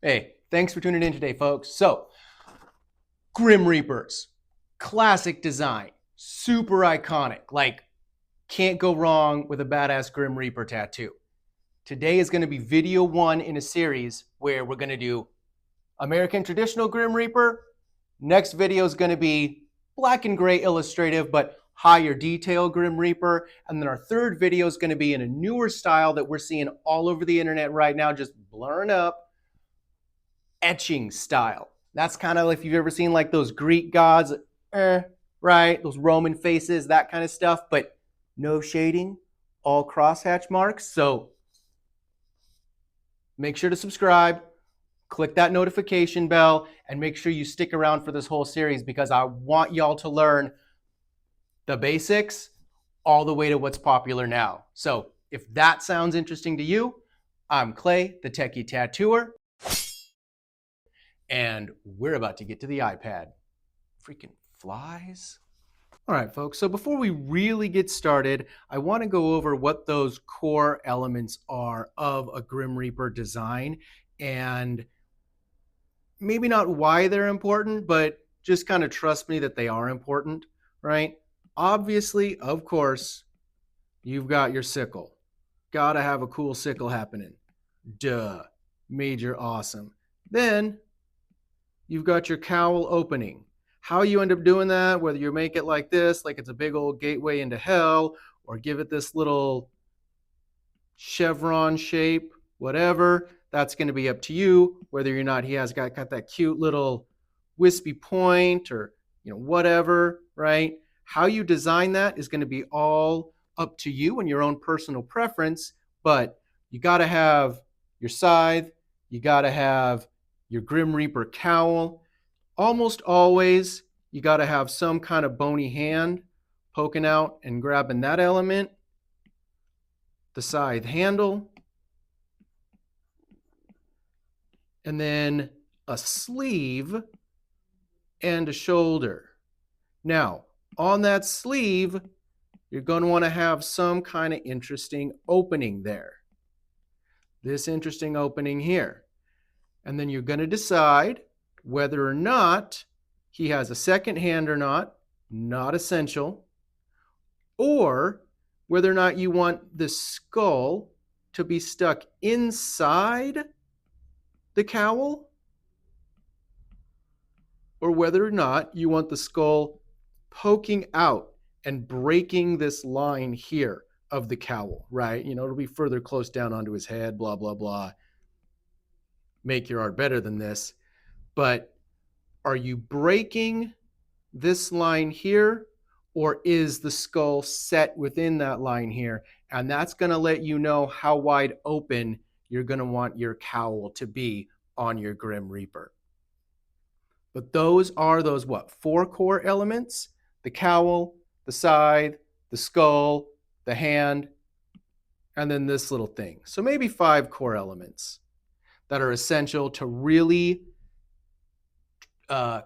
Hey, thanks for tuning in today, folks. So, Grim Reapers, classic design, super iconic. Like, can't go wrong with a badass Grim Reaper tattoo. Today is going to be video one in a series where we're going to do American traditional Grim Reaper. Next video is going to be black and gray illustrative, but higher detail Grim Reaper. And then our third video is going to be in a newer style that we're seeing all over the internet right now, just blurring up, etching style. That's kind of, if you've ever seen like those Greek gods, right? Those Roman faces, that kind of stuff, but no shading, all crosshatch marks. So make sure to subscribe, click that notification bell, and make sure you stick around for this whole series because I want y'all to learn the basics all the way to what's popular now. So if that sounds interesting to you, I'm Clay, the Techie Tattooer, and we're about to get to the iPad. Freaking flies. All right, folks, so before we really get started, I want to go over what those core elements are of a Grim Reaper design, and maybe not why they're important, but just kind of trust me that they are important, right? Obviously, of course, you've got your sickle. Gotta have a cool sickle happening. Duh. Major awesome. Then you've got your cowl opening. How you end up doing that, whether you make it like this, like it's a big old gateway into hell, or give it this little chevron shape, whatever, that's going to be up to you, whether or not he has got that cute little wispy point or whatever, right? How you design that is going to be all up to you and your own personal preference, but you got to have your scythe, you got to have your Grim Reaper cowl. Almost always, you got to have some kind of bony hand poking out and grabbing that element. The scythe handle. And then a sleeve and a shoulder. Now, on that sleeve, you're going to want to have some kind of interesting opening there. This interesting opening here. And then you're going to decide whether or not he has a second hand or not essential, or whether or not you want the skull to be stuck inside the cowl, or whether or not you want the skull poking out and breaking this line here of the cowl, right? It'll be further close down onto his head, blah, blah, blah. Make your art better than this. But are you breaking this line here, or is the skull set within that line here? And that's going to let you know how wide open you're going to want your cowl to be on your Grim Reaper. But those are those, four core elements: the cowl, the scythe, the skull, the hand, and then this little thing. So maybe 5 core elements that are essential to really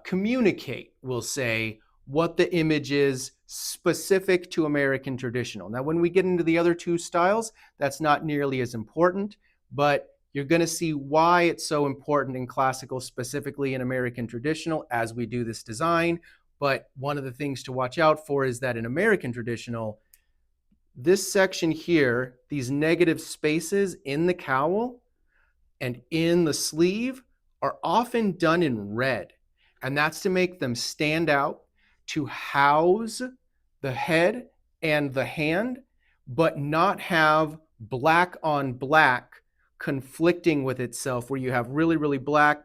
communicate, we'll say, what the image is specific to American traditional. Now, when we get into the other 2 styles, that's not nearly as important, but you're going to see why it's so important in classical, specifically in American traditional, as we do this design. But one of the things to watch out for is that in American traditional, this section here, these negative spaces in the cowl and in the sleeve are often done in red. And that's to make them stand out, to house the head and the hand, but not have black on black conflicting with itself, where you have really, really black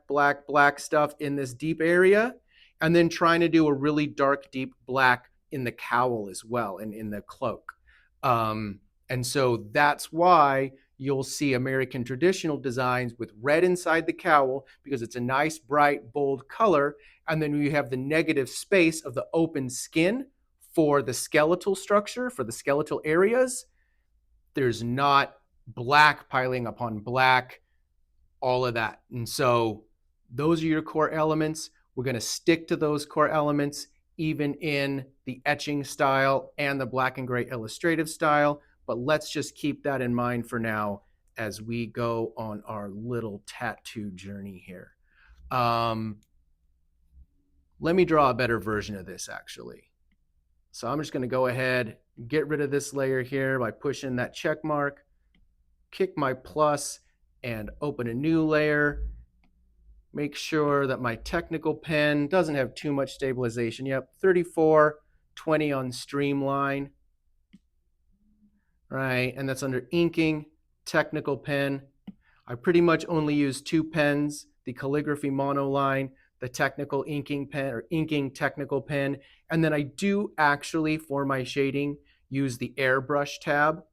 stuff in this deep area, and then trying to do a really dark, deep black in the cowl as well, and in the cloak. And so that's why you'll see American traditional designs with red inside the cowl, because it's a nice, bright, bold color. And then you have the negative space of the open skin for the skeletal structure, for the skeletal areas. There's not black piling upon black, all of that. And so those are your core elements. We're going to stick to those core elements, even in the etching style and the black and gray illustrative style. But let's just keep that in mind for now as we go on our little tattoo journey here. Let me draw a better version of this actually. So I'm just going to go ahead, get rid of this layer here by pushing that check mark, kick my plus, and open a new layer. Make sure that my technical pen doesn't have too much stabilization. Yep, 3420 on streamline. Right, and that's under inking, technical pen. I pretty much only use two pens, the calligraphy monoline, the technical inking pen or inking technical pen, and then I do actually, for my shading, use the airbrush tab,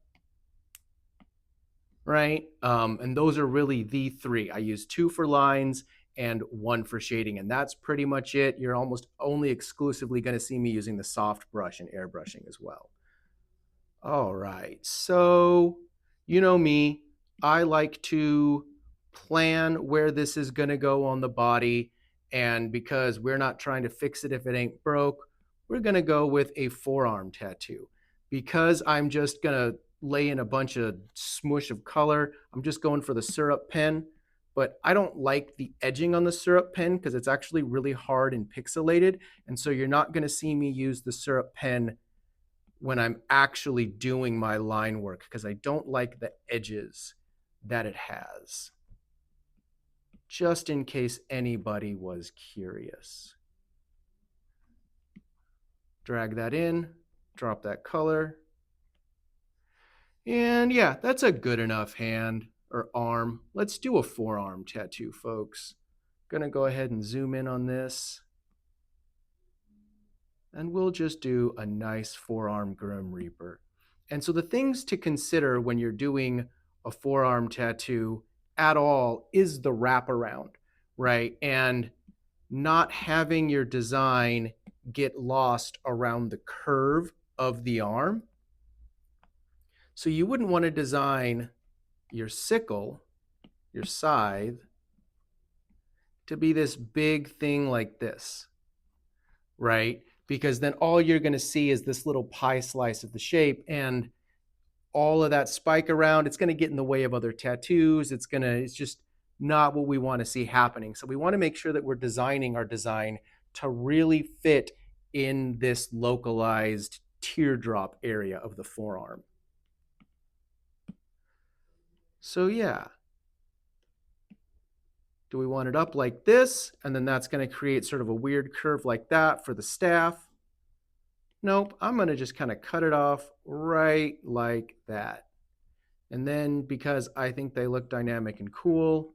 right? And those are really the three. I use two for lines and one for shading, and that's pretty much it. You're almost only exclusively going to see me using the soft brush and airbrushing as well. All right, so you know me, I like to plan where this is going to go on the body, and because we're not trying to fix it if it ain't broke, we're going to go with a forearm tattoo. Because I'm just going to lay in a bunch of smush of color, I'm just going for the syrup pen, but I don't like the edging on the syrup pen because it's actually really hard and pixelated, and so you're not going to see me use the syrup pen when I'm actually doing my line work because I don't like the edges that it has. Just in case anybody was curious. Drag that in, drop that color. And yeah, that's a good enough hand or arm. Let's do a forearm tattoo, folks. Gonna go ahead and zoom in on this. And we'll just do a nice forearm Grim Reaper. And so the things to consider when you're doing a forearm tattoo at all is the wraparound, right? And not having your design get lost around the curve of the arm. So you wouldn't want to design your sickle, your scythe, to be this big thing like this, right? Because then all you're going to see is this little pie slice of the shape, and all of that spike around, it's going to get in the way of other tattoos. It's just not what we want to see happening. So we want to make sure that we're designing our design to really fit in this localized teardrop area of the forearm. So yeah. Do we want it up like this? And then that's going to create sort of a weird curve like that for the staff. Nope, I'm going to just kind of cut it off right like that. And then because I think they look dynamic and cool,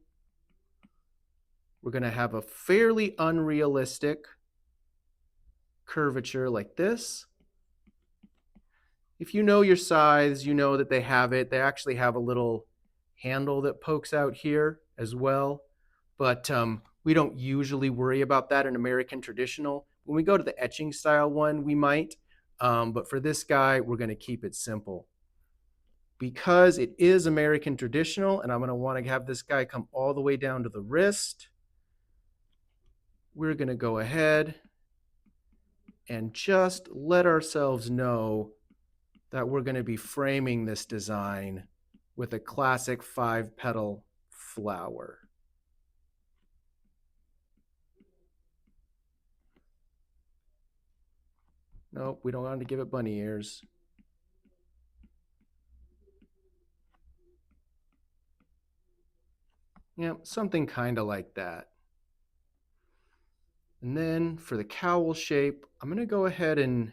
we're going to have a fairly unrealistic curvature like this. If you know your scythes, you know that they have it. They actually have a little handle that pokes out here as well. But we don't usually worry about that in American traditional. When we go to the etching style one, we might. But for this guy, we're going to keep it simple. Because it is American traditional, and I'm going to want to have this guy come all the way down to the wrist, we're going to go ahead and just let ourselves know that we're going to be framing this design with a classic 5-petal flower. Nope, we don't want to give it bunny ears. Yeah, something kind of like that. And then for the cowl shape, I'm going to go ahead and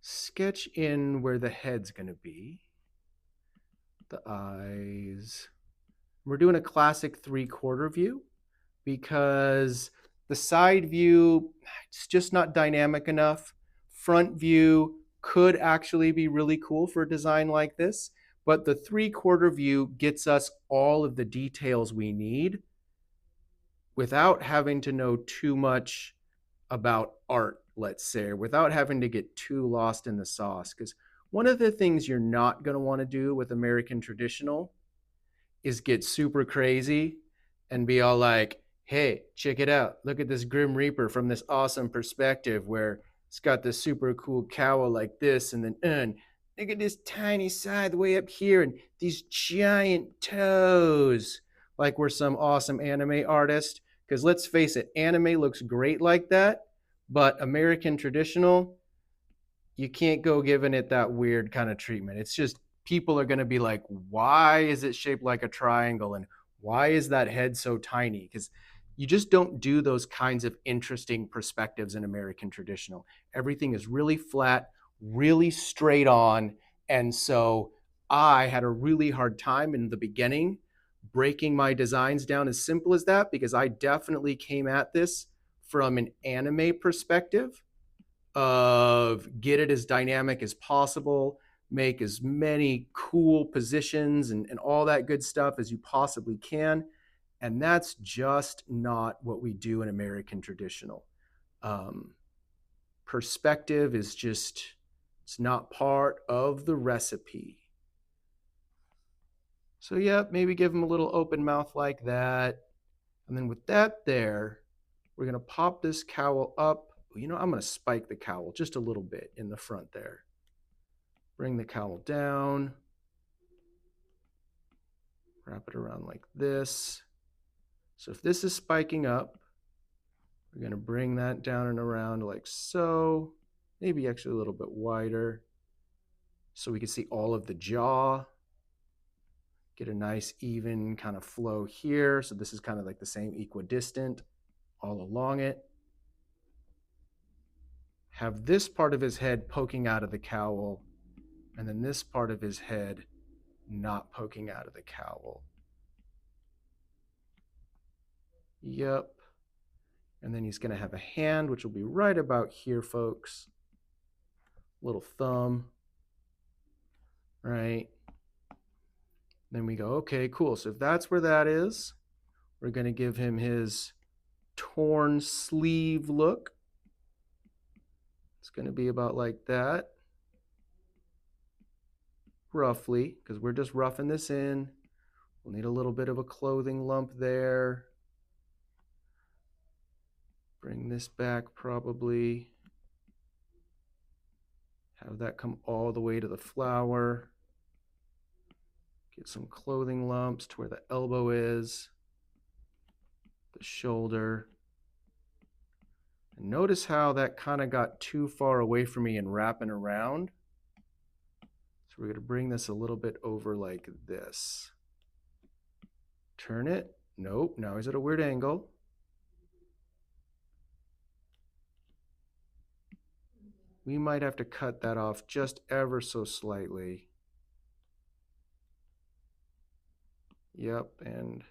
sketch in where the head's going to be. The eyes. We're doing a classic 3/4 view because the side view, it's just not dynamic enough. Front view could actually be really cool for a design like this, but the 3/4 view gets us all of the details we need without having to know too much about art, let's say, or without having to get too lost in the sauce. Because one of the things you're not going to want to do with American traditional is get super crazy and be all like, hey, check it out. Look at this Grim Reaper from this awesome perspective where it's got this super cool cowl like this, and then Look at this tiny side way up here and these giant toes. Like we're some awesome anime artist. Because let's face it, anime looks great like that, but American traditional, you can't go giving it that weird kind of treatment. It's just people are going to be like, why is it shaped like a triangle? And why is that head so tiny? Because you just don't do those kinds of interesting perspectives in American traditional. Everything is really flat, really straight on. And so I had a really hard time in the beginning breaking my designs down as simple as that because I definitely came at this from an anime perspective of get it as dynamic as possible, make as many cool positions and all that good stuff as you possibly can. And that's just not what we do in American traditional. Um, Perspective is just, it's not part of the recipe. So, yeah, maybe give them a little open mouth like that. And then with that there, we're going to pop this cowl up. You know, I'm going to spike the cowl just a little bit in the front there. Bring the cowl down. Wrap it around like this. So if this is spiking up, we're going to bring that down and around like so. Maybe actually a little bit wider so we can see all of the jaw. Get a nice even kind of flow here. So this is kind of like the same equidistant all along it. Have this part of his head poking out of the cowl, and then this part of his head not poking out of the cowl. Yep. And then he's going to have a hand, which will be right about here, folks. Little thumb. Right. Then we go, okay, cool. So if that's where that is, we're going to give him his torn sleeve look. It's going to be about like that. Roughly, because we're just roughing this in. We'll need a little bit of a clothing lump there. Bring this back probably. Have that come all the way to the flower. Get some clothing lumps to where the elbow is, the shoulder. And notice how that kind of got too far away from me and wrapping around. So we're going to bring this a little bit over like this. Turn it. Nope, now he's at a weird angle. We might have to cut that off just ever so slightly. Yep, and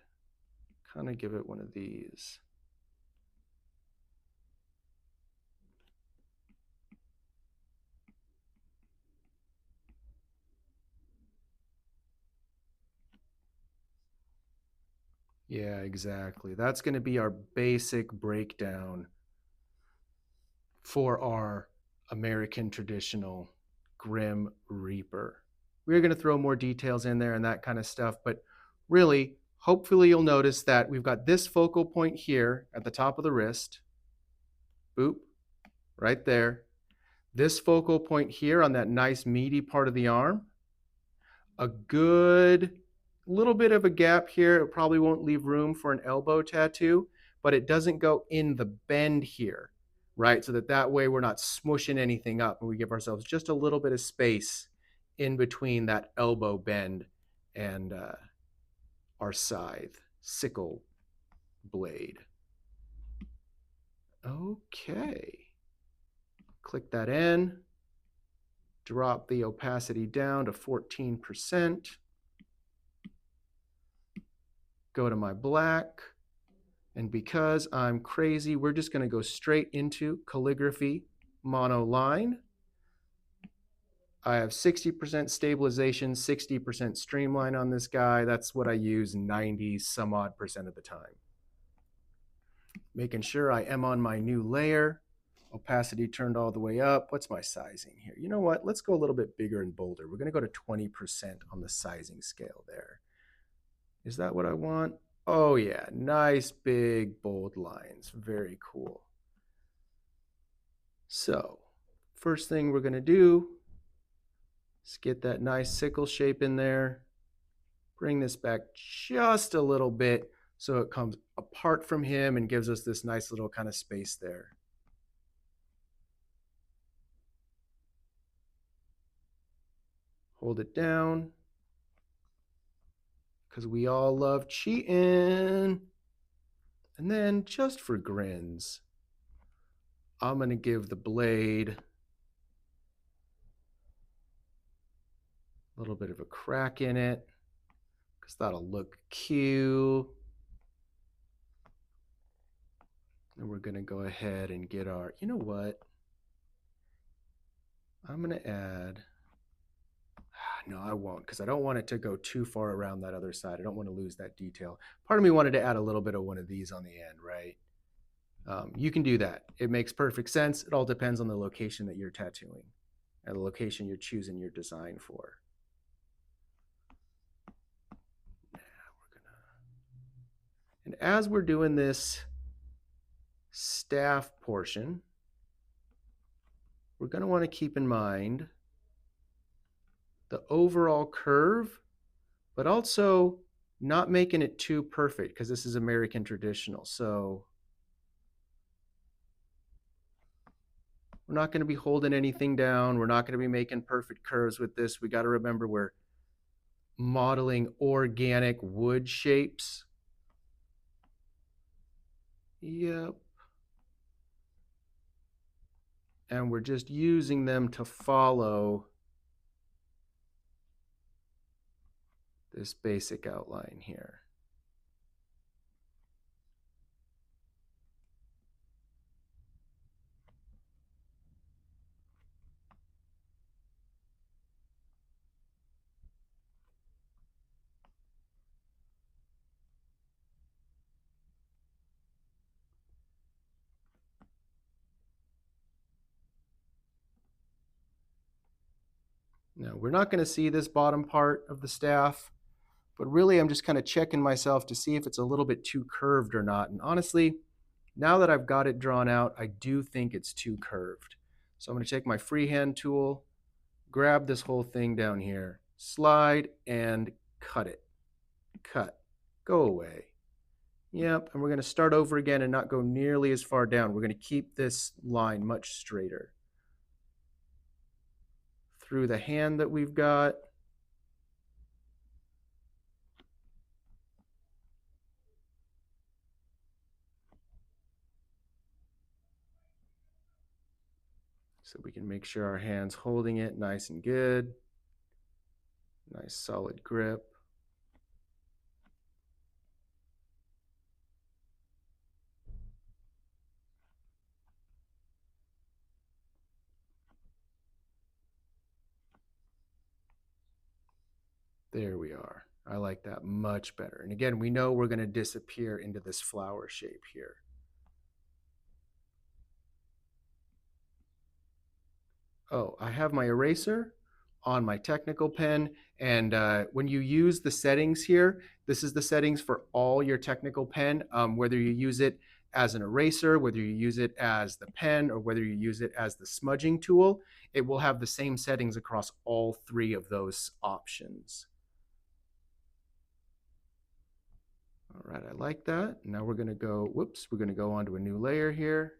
kind of give it one of these. Yeah, exactly. That's going to be our basic breakdown for our American traditional Grim Reaper. We're going to throw more details in there and that kind of stuff, but really, hopefully you'll notice that we've got this focal point here at the top of the wrist. Boop, right there. This focal point here on that nice meaty part of the arm. A good little bit of a gap here. It probably won't leave room for an elbow tattoo, but it doesn't go in the bend here, right? So that way we're not smushing anything up and we give ourselves just a little bit of space in between that elbow bend and our scythe, sickle blade. Okay. Click that in. Drop the opacity down to 14%. Go to my black. And because I'm crazy, we're just going to go straight into calligraphy monoline. I have 60% stabilization, 60% streamline on this guy. That's what I use 90 some odd percent of the time. Making sure I am on my new layer. Opacity turned all the way up. What's my sizing here? You know what? Let's go a little bit bigger and bolder. We're going to go to 20% on the sizing scale there. Is that what I want? Oh yeah, nice big bold lines. Very cool. So, first thing we're going to do, Let's get that nice sickle shape in there. Bring this back just a little bit so it comes apart from him and gives us this nice little kind of space there. Hold it down, because we all love cheating. And then just for grins, I'm going to give the blade a little bit of a crack in it, because that'll look cute. And we're going to go ahead and get our, you know what? I'm going to add, no, I won't, because I don't want it to go too far around that other side. I don't want to lose that detail. Part of me wanted to add a little bit of one of these on the end, right? You can do that. It makes perfect sense. It all depends on the location that you're tattooing and the location you're choosing your design for. And as we're doing this staff portion, we're going to want to keep in mind the overall curve, but also not making it too perfect, because this is American traditional. So we're not going to be holding anything down. We're not going to be making perfect curves with this. We got to remember we're modeling organic wood shapes. Yep. And we're just using them to follow this basic outline here. Now, we're not going to see this bottom part of the staff, but really I'm just kind of checking myself to see if it's a little bit too curved or not. And honestly, now that I've got it drawn out, I do think it's too curved. So I'm going to take my freehand tool, grab this whole thing down here, slide and cut it. Cut. Go away. Yep, and we're going to start over again and not go nearly as far down. We're going to keep this line much straighter. Through the hand that we've got. So we can make sure our hand's holding it nice and good. Nice solid grip. There we are. I like that much better. And again, we know we're going to disappear into this flower shape here. Oh, I have my eraser on my technical pen. And when you use the settings here, this is the settings for all your technical pen, whether you use it as an eraser, whether you use it as the pen, or whether you use it as the smudging tool, it will have the same settings across all three of those options. All right, I like that. Now we're going to go, whoops, we're going to go on to a new layer here.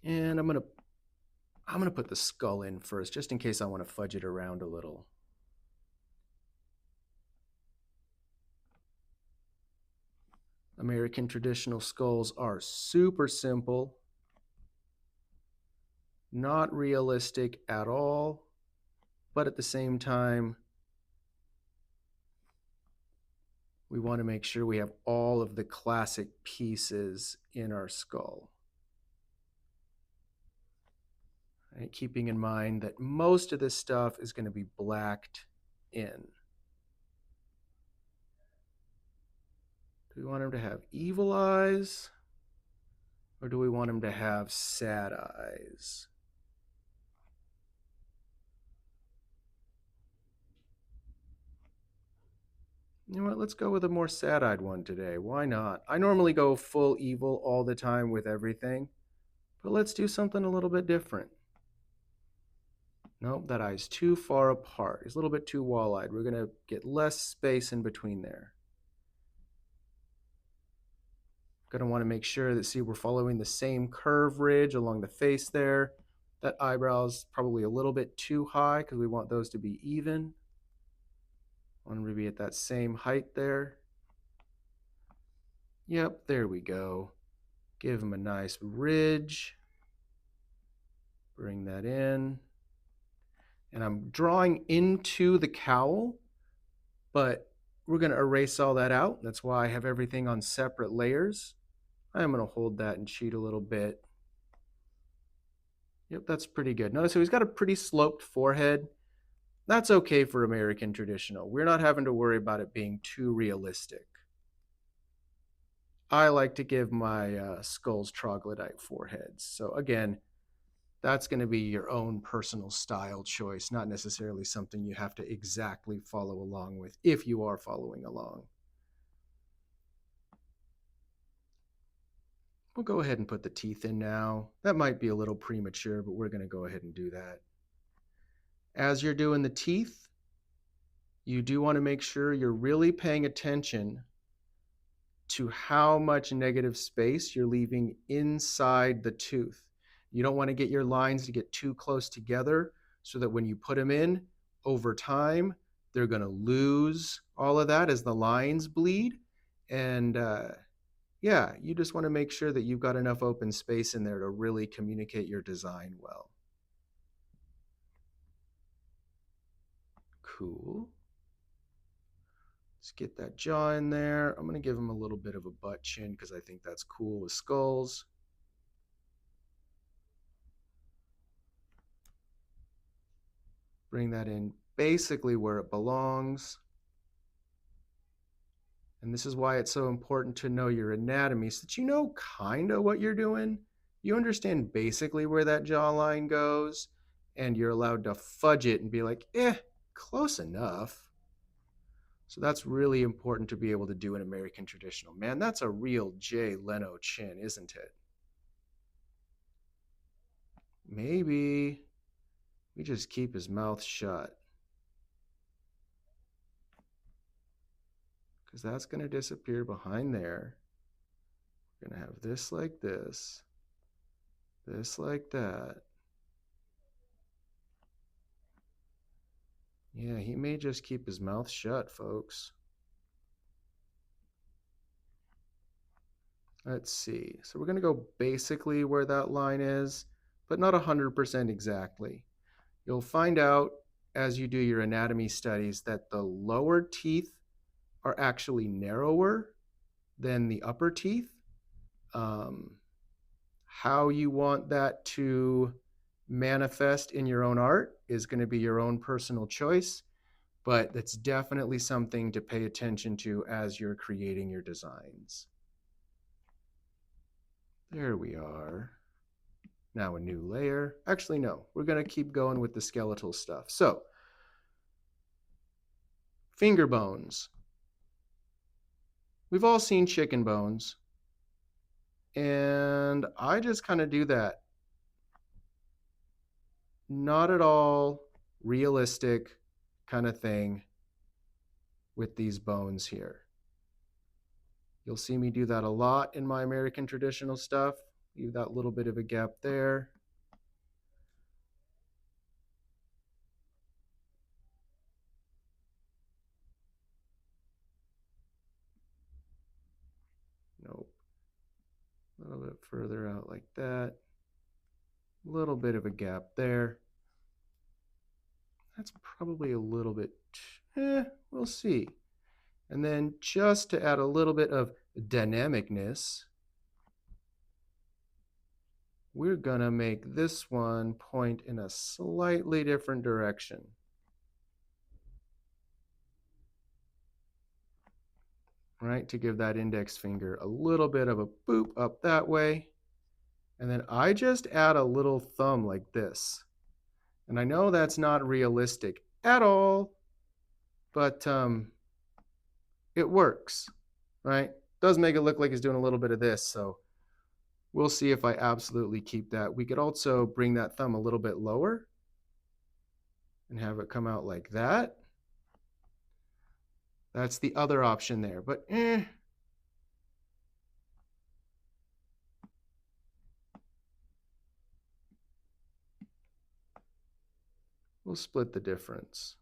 And I'm going to put the skull in first, just in case I want to fudge it around a little. American traditional skulls are super simple, not realistic at all, but at the same time, we want to make sure we have all of the classic pieces in our skull. Right? Keeping in mind that most of this stuff is going to be blacked in. Do we want him to have evil eyes? Or do we want him to have sad eyes? You know what, let's go with a more sad-eyed one today. Why not? I normally go full evil all the time with everything, but let's do something a little bit different. Nope, that eye's too far apart. He's a little bit too wall-eyed. We're going to get less space in between there. Going to want to make sure that, see, we're following the same curve ridge along the face there. That eyebrow's probably a little bit too high because we want those to be even. Want to be at that same height there. Yep, there we go. Give him a nice ridge. Bring that in. And I'm drawing into the cowl, but we're going to erase all that out. That's why I have everything on separate layers. I'm going to hold that and cheat a little bit. Yep, that's pretty good. Notice so he's got a pretty sloped forehead. That's okay for American traditional. We're not having to worry about it being too realistic. I like to give my skulls troglodyte foreheads. So again, that's going to be your own personal style choice, not necessarily something you have to exactly follow along with if you are following along. We'll go ahead and put the teeth in now. That might be a little premature, but we're going to go ahead and do that. As you're doing the teeth, you do want to make sure you're really paying attention to how much negative space you're leaving inside the tooth. You don't want to get your lines to get too close together so that when you put them in over time, they're going to lose all of that as the lines bleed. And yeah, you just want to make sure that you've got enough open space in there to really communicate your design well. Cool. Let's get that jaw in there. I'm going to give him a little bit of a butt chin because I think that's cool with skulls. Bring that in basically where it belongs. And this is why it's so important to know your anatomy so that you know kind of what you're doing. You understand basically where that jawline goes, and you're allowed to fudge it and be like, close enough. So that's really important to be able to do in American traditional. Man, that's a real Jay Leno chin, isn't it? Maybe we just keep his mouth shut, because that's going to disappear behind there. We're going to have this like this like that. Yeah, he may just keep his mouth shut, folks. Let's see. So we're going to go basically where that line is, but not 100% exactly. You'll find out as you do your anatomy studies that the lower teeth are actually narrower than the upper teeth. How you want that to manifest in your own art is going to be your own personal choice, but that's definitely something to pay attention to as you're creating your designs. There we are. Now a new layer. Actually, no, we're going to keep going with the skeletal stuff. So, finger bones. We've all seen chicken bones, and I just kind of do that. Not at all realistic kind of thing with these bones here. You'll see me do that a lot in my American traditional stuff. Leave that little bit of a gap there. Nope. A little bit further out like that. A little bit of a gap there. That's probably a little bit, we'll see. And then just to add a little bit of dynamicness, we're gonna make this one point in a slightly different direction. Right, to give that index finger a little bit of a boop up that way. And then I just add a little thumb like this. And I know that's not realistic at all, but it works, right? Does make it look like he's doing a little bit of this, so we'll see if I absolutely keep that. We could also bring that thumb a little bit lower and have it come out like that. That's the other option there, but we'll split the difference.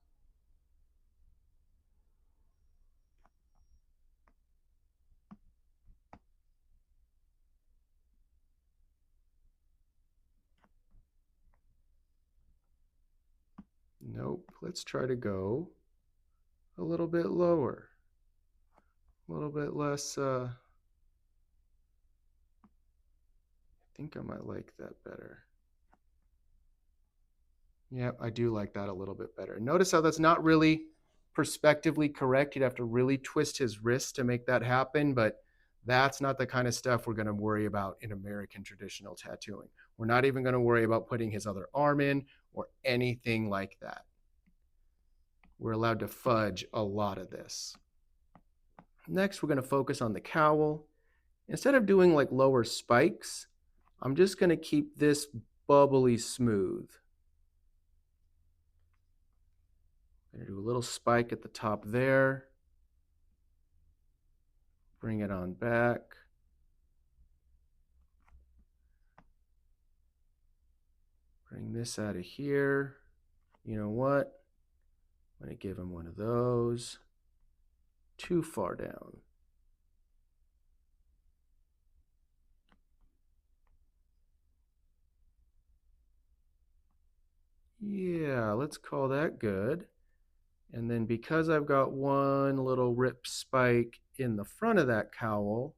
Nope, let's try to go a little bit lower, a little bit less, I think I might like that better. Yep, I do like that a little bit better. Notice how that's not really perspectively correct. You'd have to really twist his wrist to make that happen, but that's not the kind of stuff we're going to worry about in American traditional tattooing. We're not even going to worry about putting his other arm in or anything like that. We're allowed to fudge a lot of this. Next, we're going to focus on the cowl. Instead of doing like lower spikes, I'm just going to keep this bubbly smooth. I'm going to do a little spike at the top there. Bring it on back. Bring this out of here. You know what? I'm going to give him one of those. Too far down. Yeah, let's call that good. And then because I've got one little rip spike in the front of that cowl,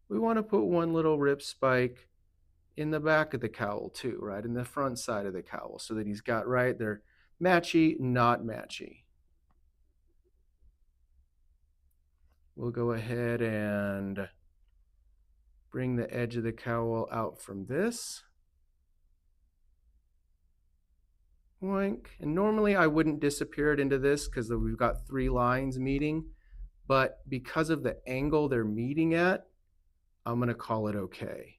we want to put one little rip spike in the back of the cowl too, right? In the front side of the cowl, so that he's got, right, they're matchy, not matchy. We'll go ahead and bring the edge of the cowl out from this. Boink. And normally I wouldn't disappear it into this because we've got 3 lines meeting, but because of the angle they're meeting at, I'm going to call it okay.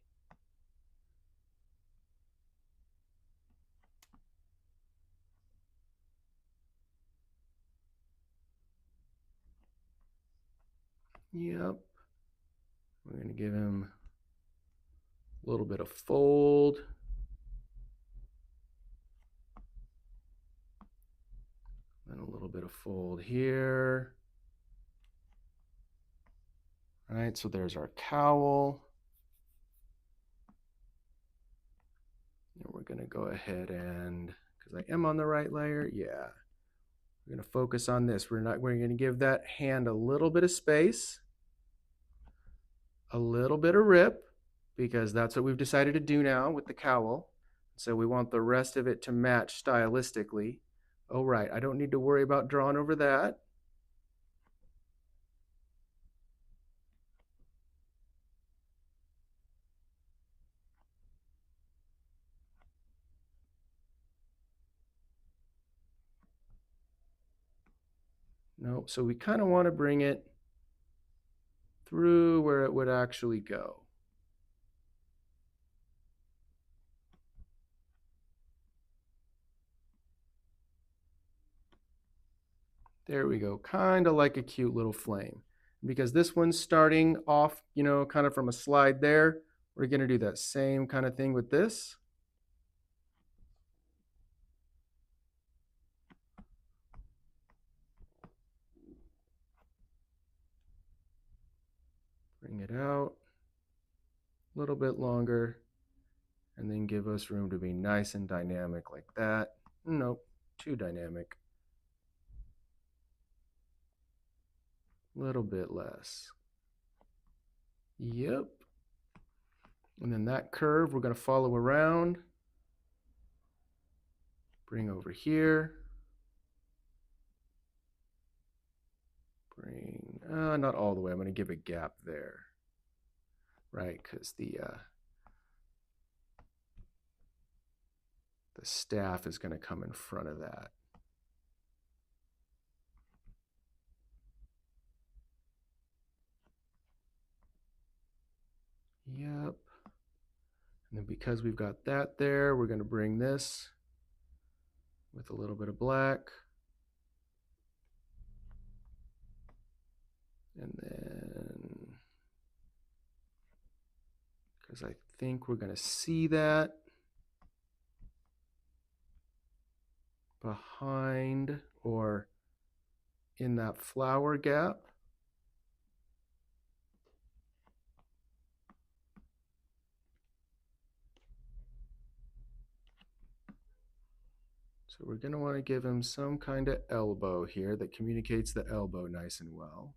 Yep. We're going to give him a little bit of fold. And a little bit of fold here. All right, so there's our cowl. And we're going to go ahead and, because I am on the right layer, yeah. We're going to focus on this. We're going to give that hand a little bit of space, a little bit of rip, because that's what we've decided to do now with the cowl. So we want the rest of it to match stylistically. Oh, right, I don't need to worry about drawing over that. No, so we kind of want to bring it through where it would actually go. There we go, kind of like a cute little flame. Because this one's starting off, you know, kind of from a slide there, we're going to do that same kind of thing with this. Bring it out a little bit longer, and then give us room to be nice and dynamic like that. Nope, too dynamic. A little bit less. Yep. And then that curve we're going to follow around. Bring over here. Bring, not all the way. I'm going to give a gap there. Right, because the staff is going to come in front of that. Yep. And then because we've got that there, we're going to bring this with a little bit of black. And then, because I think we're going to see that behind or in that flower gap. So we're going to want to give him some kind of elbow here that communicates the elbow nice and well.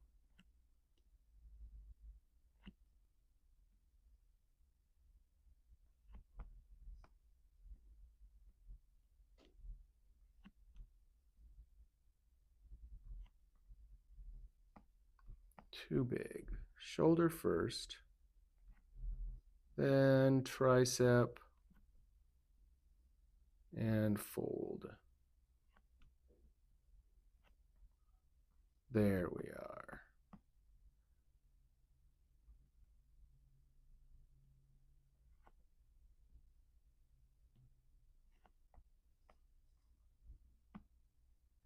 Too big. Shoulder first, then tricep and fold. There we are.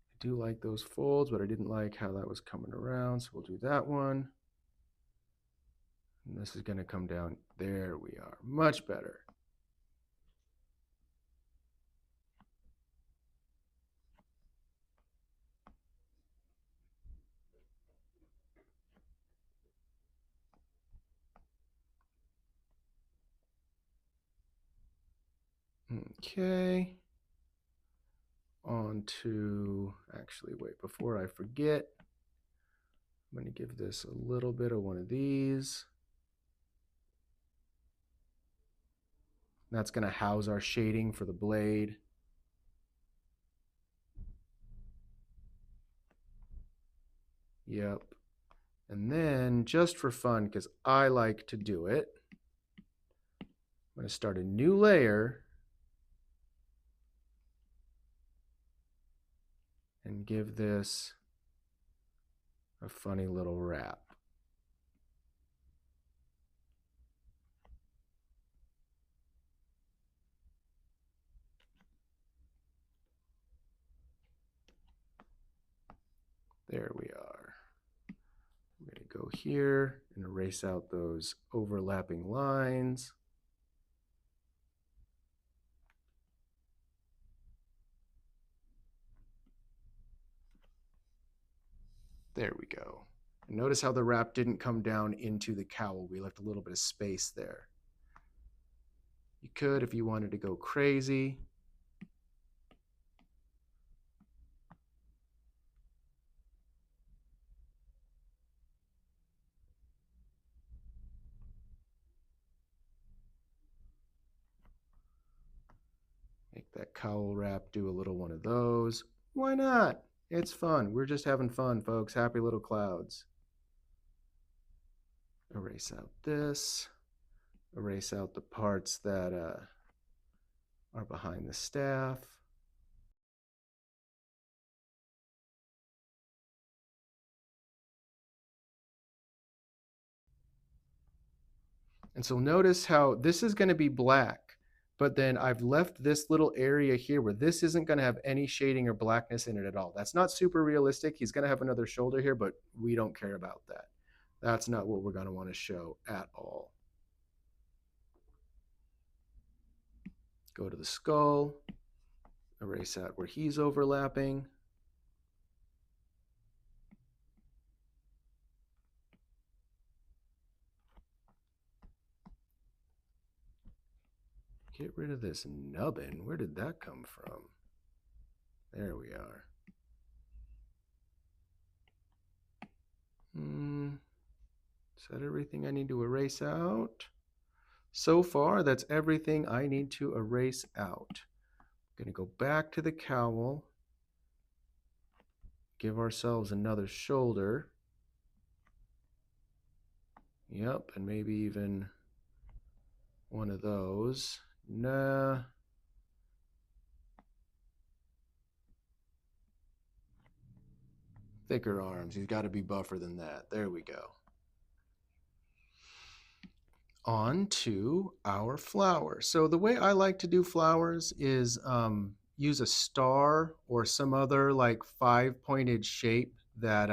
I do like those folds, but I didn't like how that was coming around, so we'll do that one. And this is going to come down. There we are. Much better. Okay. On to, actually, wait, before I forget, I'm going to give this a little bit of one of these. That's going to house our shading for the blade. Yep. And then, just for fun, because I like to do it, I'm going to start a new layer and give this a funny little wrap. There we are. I'm going to go here and erase out those overlapping lines. There we go. And notice how the wrap didn't come down into the cowl. We left a little bit of space there. You could, if you wanted to go crazy, make that cowl wrap do a little one of those. Why not? It's fun. We're just having fun, folks. Happy little clouds. Erase out this. Erase out the parts that are behind the staff. And so notice how this is going to be black, but then I've left this little area here where this isn't going to have any shading or blackness in it at all. That's not super realistic. He's going to have another shoulder here, but we don't care about that. That's not what we're going to want to show at all. Go to the skull, erase out where he's overlapping. Get rid of this nubbin. Where did that come from? There we are. Is that everything I need to erase out? So far, that's everything I need to erase out. I'm going to go back to the cowl, give ourselves another shoulder. Yep, and maybe even one of those. Nah. Thicker arms. He's got to be buffer than that. There we go. On to our flower. So the way I like to do flowers is use a star or some other like 5-pointed shape that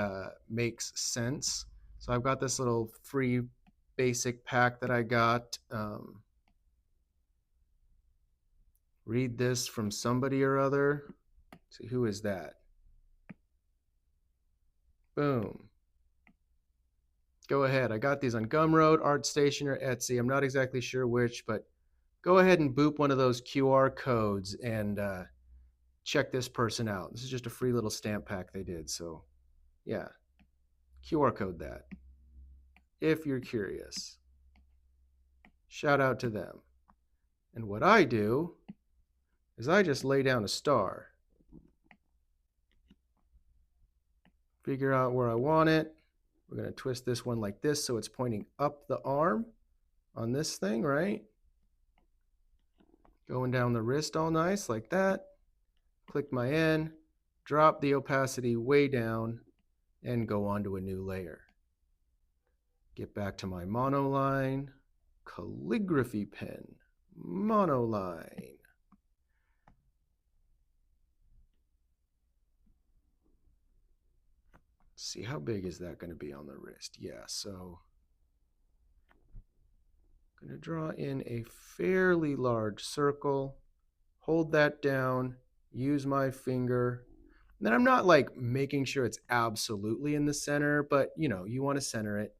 makes sense. So I've got this little free basic pack that I got. Read this from somebody or other. Let's see, who is that? Boom. Go ahead. I got these on Gumroad, ArtStation, or Etsy. I'm not exactly sure which, but go ahead and boop one of those QR codes and check this person out. This is just a free little stamp pack they did. So, yeah, QR code that if you're curious. Shout out to them. And what I do is I just lay down a star. Figure out where I want it. We're going to twist this one like this so it's pointing up the arm on this thing, right? Going down the wrist all nice like that. Click my N, drop the opacity way down, and go on to a new layer. Get back to my monoline, calligraphy pen, monoline. See, how big is that going to be on the wrist? Yeah, so I'm going to draw in a fairly large circle, hold that down, use my finger. And then I'm not like making sure it's absolutely in the center, but you want to center it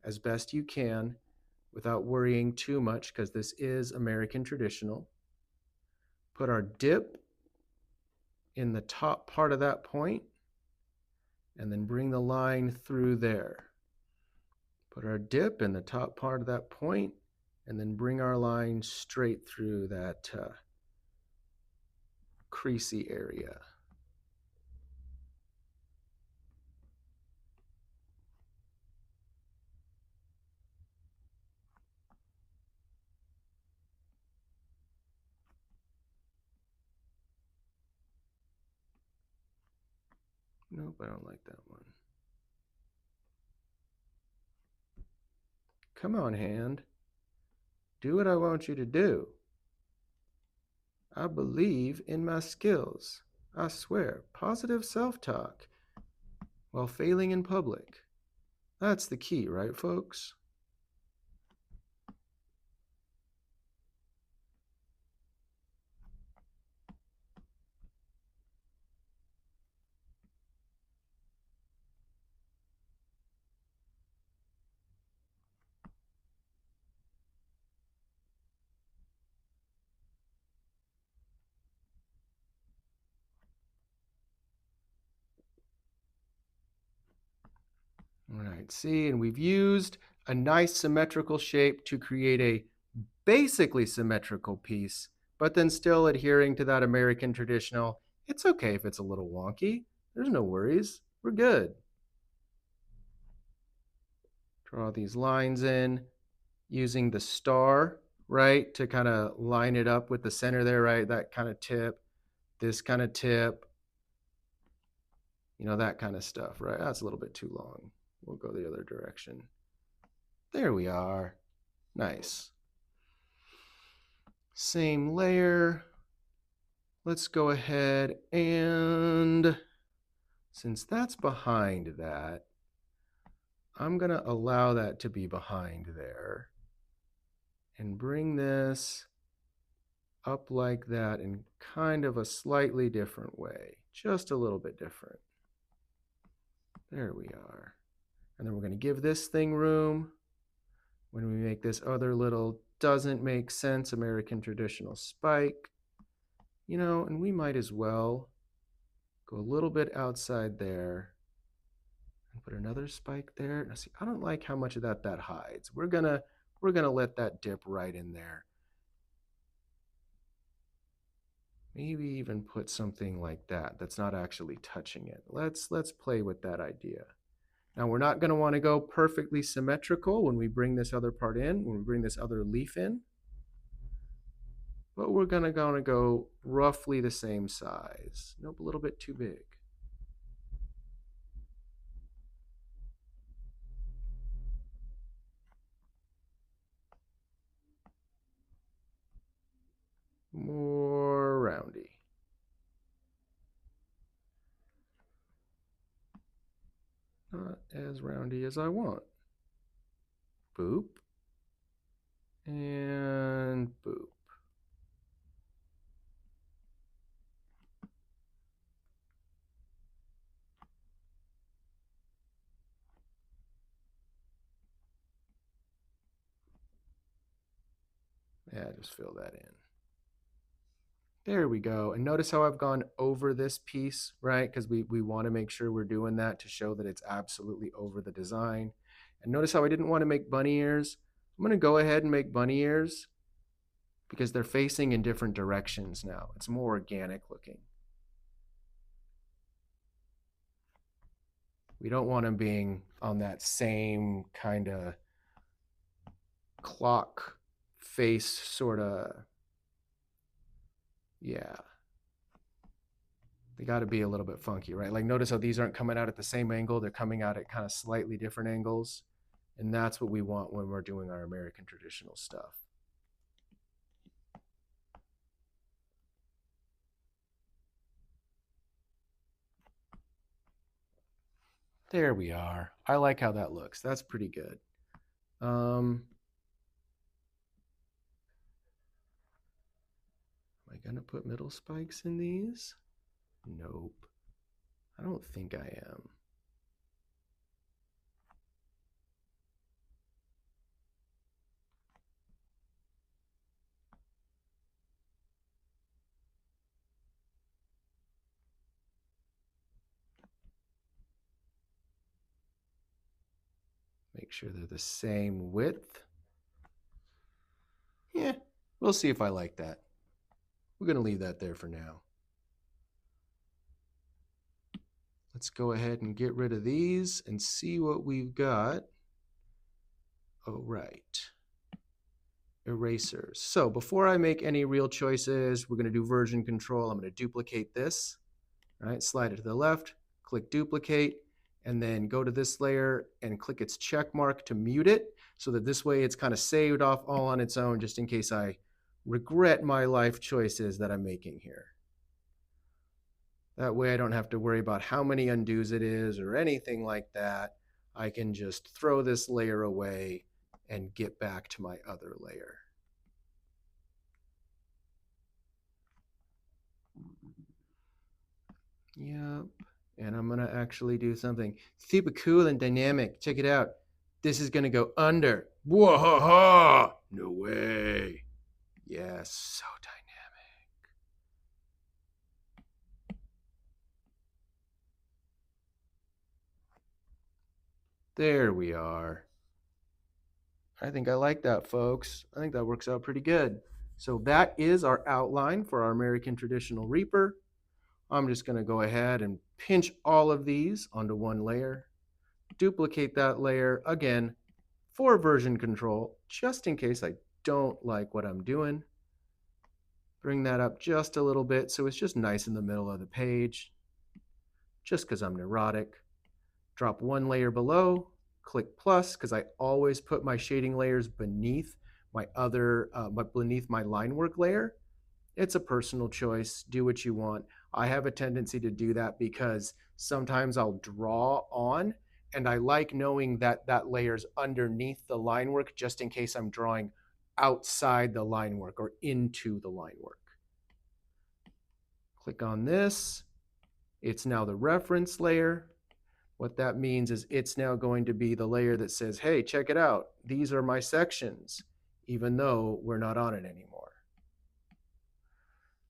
as best you can without worrying too much because this is American traditional. Put our dip in the top part of that point and then bring the line through there. Put our dip in the top part of that point and then bring our line straight through that creasy area. Nope, I don't like that one. Come on, hand. Do what I want you to do. I believe in my skills. I swear, positive self-talk while failing in public. That's the key, right, folks? All right, see, and we've used a nice symmetrical shape to create a basically symmetrical piece, but then still adhering to that American traditional. It's okay if it's a little wonky. There's no worries. We're good. Draw these lines in using the star, right, to kind of line it up with the center there, right? That kind of tip, this kind of tip, that kind of stuff, right? That's a little bit too long. We'll go the other direction. There we are. Nice. Same layer. Let's go ahead and, since that's behind that, I'm going to allow that to be behind there and bring this up like that in kind of a slightly different way, just a little bit different. There we are. And then we're going to give this thing room when we make this other little doesn't make sense American traditional spike. And we might as well go a little bit outside there and put another spike there. Now see, I don't like how much of that hides. We're gonna let that dip right in there. Maybe even put something like that that's not actually touching it. Let's play with that idea. Now we're not going to want to go perfectly symmetrical when we bring this other part in, when we bring this other leaf in, but we're going to go roughly the same size. Nope, a little bit too big. More roundy. roundy as I want. Boop. And boop. Yeah, just fill that in. There we go. And notice how I've gone over this piece, right? Because we want to make sure we're doing that to show that it's absolutely over the design. And notice how I didn't want to make bunny ears. I'm going to go ahead and make bunny ears because they're facing in different directions now. It's more organic looking. We don't want them being on that same kind of clock face sort of, yeah. They got to be a little bit funky, right? Like notice how these aren't coming out at the same angle. They're coming out at kind of slightly different angles. And that's what we want when we're doing our American traditional stuff. There we are. I like how that looks. That's pretty good. Am I going to put middle spikes in these? Nope. I don't think I am. Make sure they're the same width. Yeah, we'll see if I like that. We're going to leave that there for now. Let's go ahead and get rid of these and see what we've got. Oh, right. Erasers. So before I make any real choices, we're going to do version control. I'm going to duplicate this, right? Slide it to the left, click duplicate, and then go to this layer and click its check mark to mute it so that this way it's kind of saved off all on its own just in case I regret my life choices that I'm making here. That way I don't have to worry about how many undos it is or anything like that. I can just throw this layer away and get back to my other layer. Yep. And I'm going to actually do something super cool and dynamic. Check it out. This is going to go under. Whoa! No way. Yes, so dynamic. There we are. I think I like that, folks. I think that works out pretty good. So that is our outline for our American Traditional Reaper. I'm just going to go ahead and pinch all of these onto one layer, duplicate that layer again for version control, just in case I don't like what I'm doing. Bring that up just a little bit so it's just nice in the middle of the page, just because I'm neurotic. Drop one layer below, click plus, because I always put my shading layers beneath my beneath my line work layer. It's a personal choice. Do what you want. I have a tendency to do that because sometimes I'll draw on and I like knowing that that layer's underneath the line work just in case I'm drawing outside the line work or into the line work. Click on this. It's now the reference layer. What that means is it's now going to be the layer that says, hey, check it out. These are my sections, even though we're not on it anymore.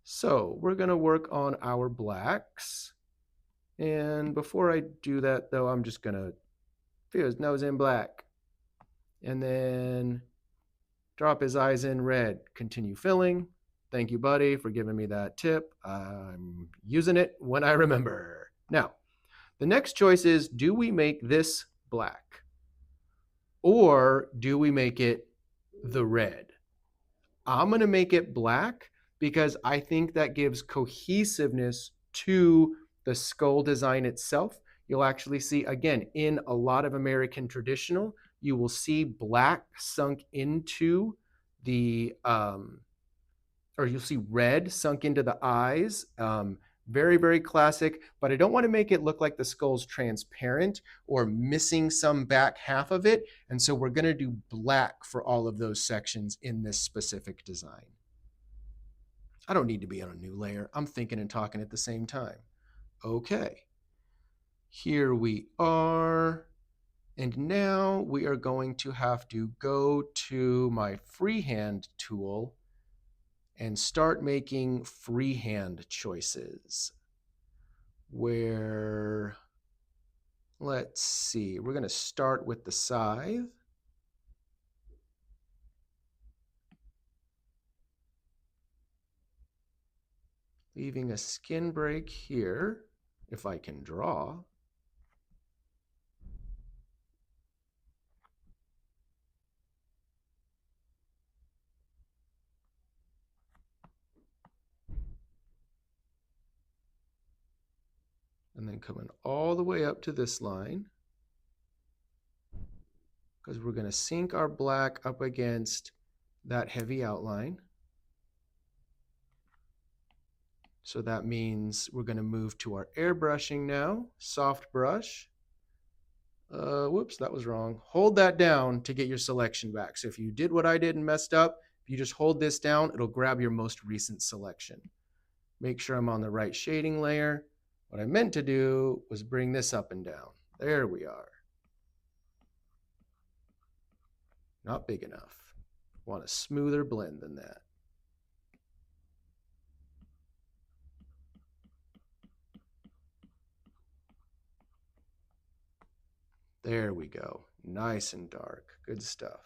So we're going to work on our blacks. And before I do that, though, I'm just going to fill his nose in black. And then drop his eyes in red. Continue filling. Thank you, buddy, for giving me that tip. I'm using it when I remember. Now, the next choice is, do we make this black? Or do we make it the red? I'm going to make it black because I think that gives cohesiveness to the skull design itself. You'll actually see, again, in a lot of American traditional, you will see black sunk into the, or you'll see red sunk into the eyes. Very, very classic, but I don't want to make it look like the skull's transparent or missing some back half of it. And so we're going to do black for all of those sections in this specific design. I don't need to be on a new layer. I'm thinking and talking at the same time. Okay, here we are. And now we are going to have to go to my freehand tool and start making freehand choices where, let's see, we're going to start with the scythe. Leaving a skin break here, if I can draw. And then coming all the way up to this line, because we're going to sink our black up against that heavy outline. So that means we're going to move to our airbrushing now, soft brush. Whoops, that was wrong. Hold that down to get your selection back. So if you did what I did and messed up, if you just hold this down, it'll grab your most recent selection. Make sure I'm on the right shading layer. What I meant to do was bring this up and down. There we are. Not big enough. Want a smoother blend than that. There we go. Nice and dark. Good stuff.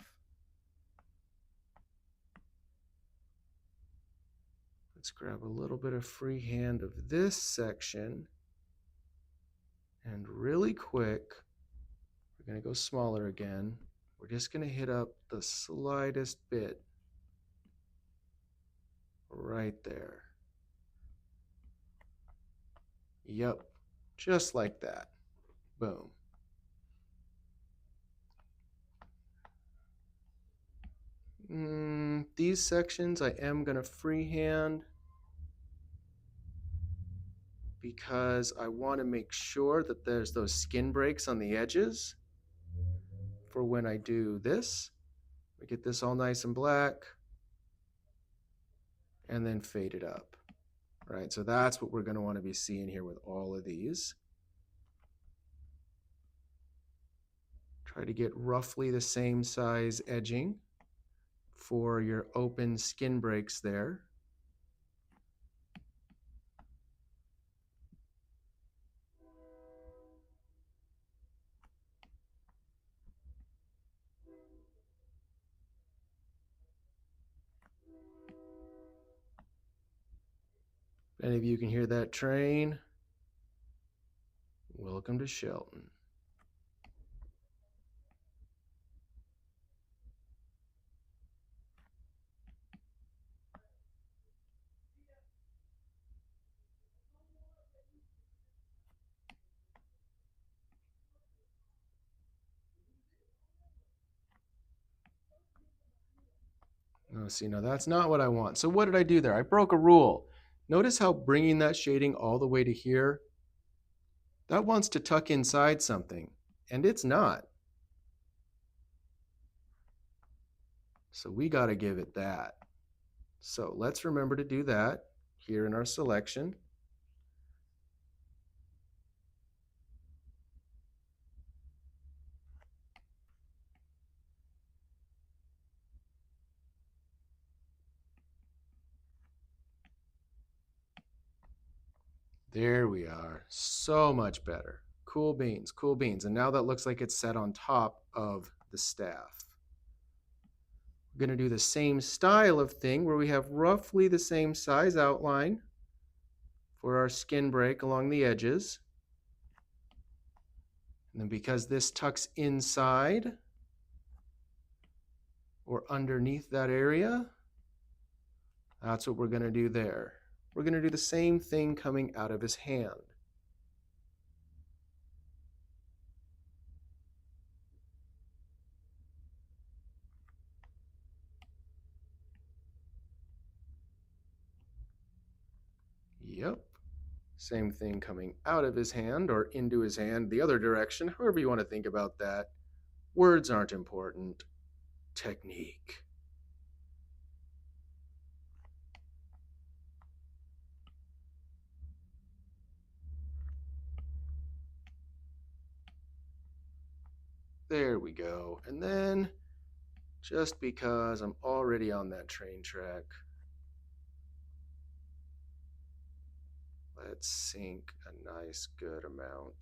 Let's grab a little bit of freehand of this section. And really quick, we're going to go smaller again. We're just going to hit up the slightest bit right there. Yep, just like that. Boom. These sections I am going to freehand because I want to make sure that there's those skin breaks on the edges for when I do this. I get this all nice and black and then fade it up. Right, so that's what we're going to want to be seeing here with all of these. Try to get roughly the same size edging for your open skin breaks there. If any of you can hear that train, welcome to Shelton. Oh, see, now that's not what I want. So what did I do there? I broke a rule. Notice how bringing that shading all the way to here, that wants to tuck inside something, and it's not. So we got to give it that. So let's remember to do that here in our selection. There we are. So much better. Cool beans, cool beans. And now that looks like it's set on top of the staff. We're going to do the same style of thing where we have roughly the same size outline for our skin break along the edges. And then because this tucks inside or underneath that area, that's what we're going to do there. We're going to do the same thing coming out of his hand. Yep. Same thing coming out of his hand or into his hand, the other direction, however you want to think about that. Words aren't important. Technique. There we go. And then, just because I'm already on that train track, let's sink a nice good amount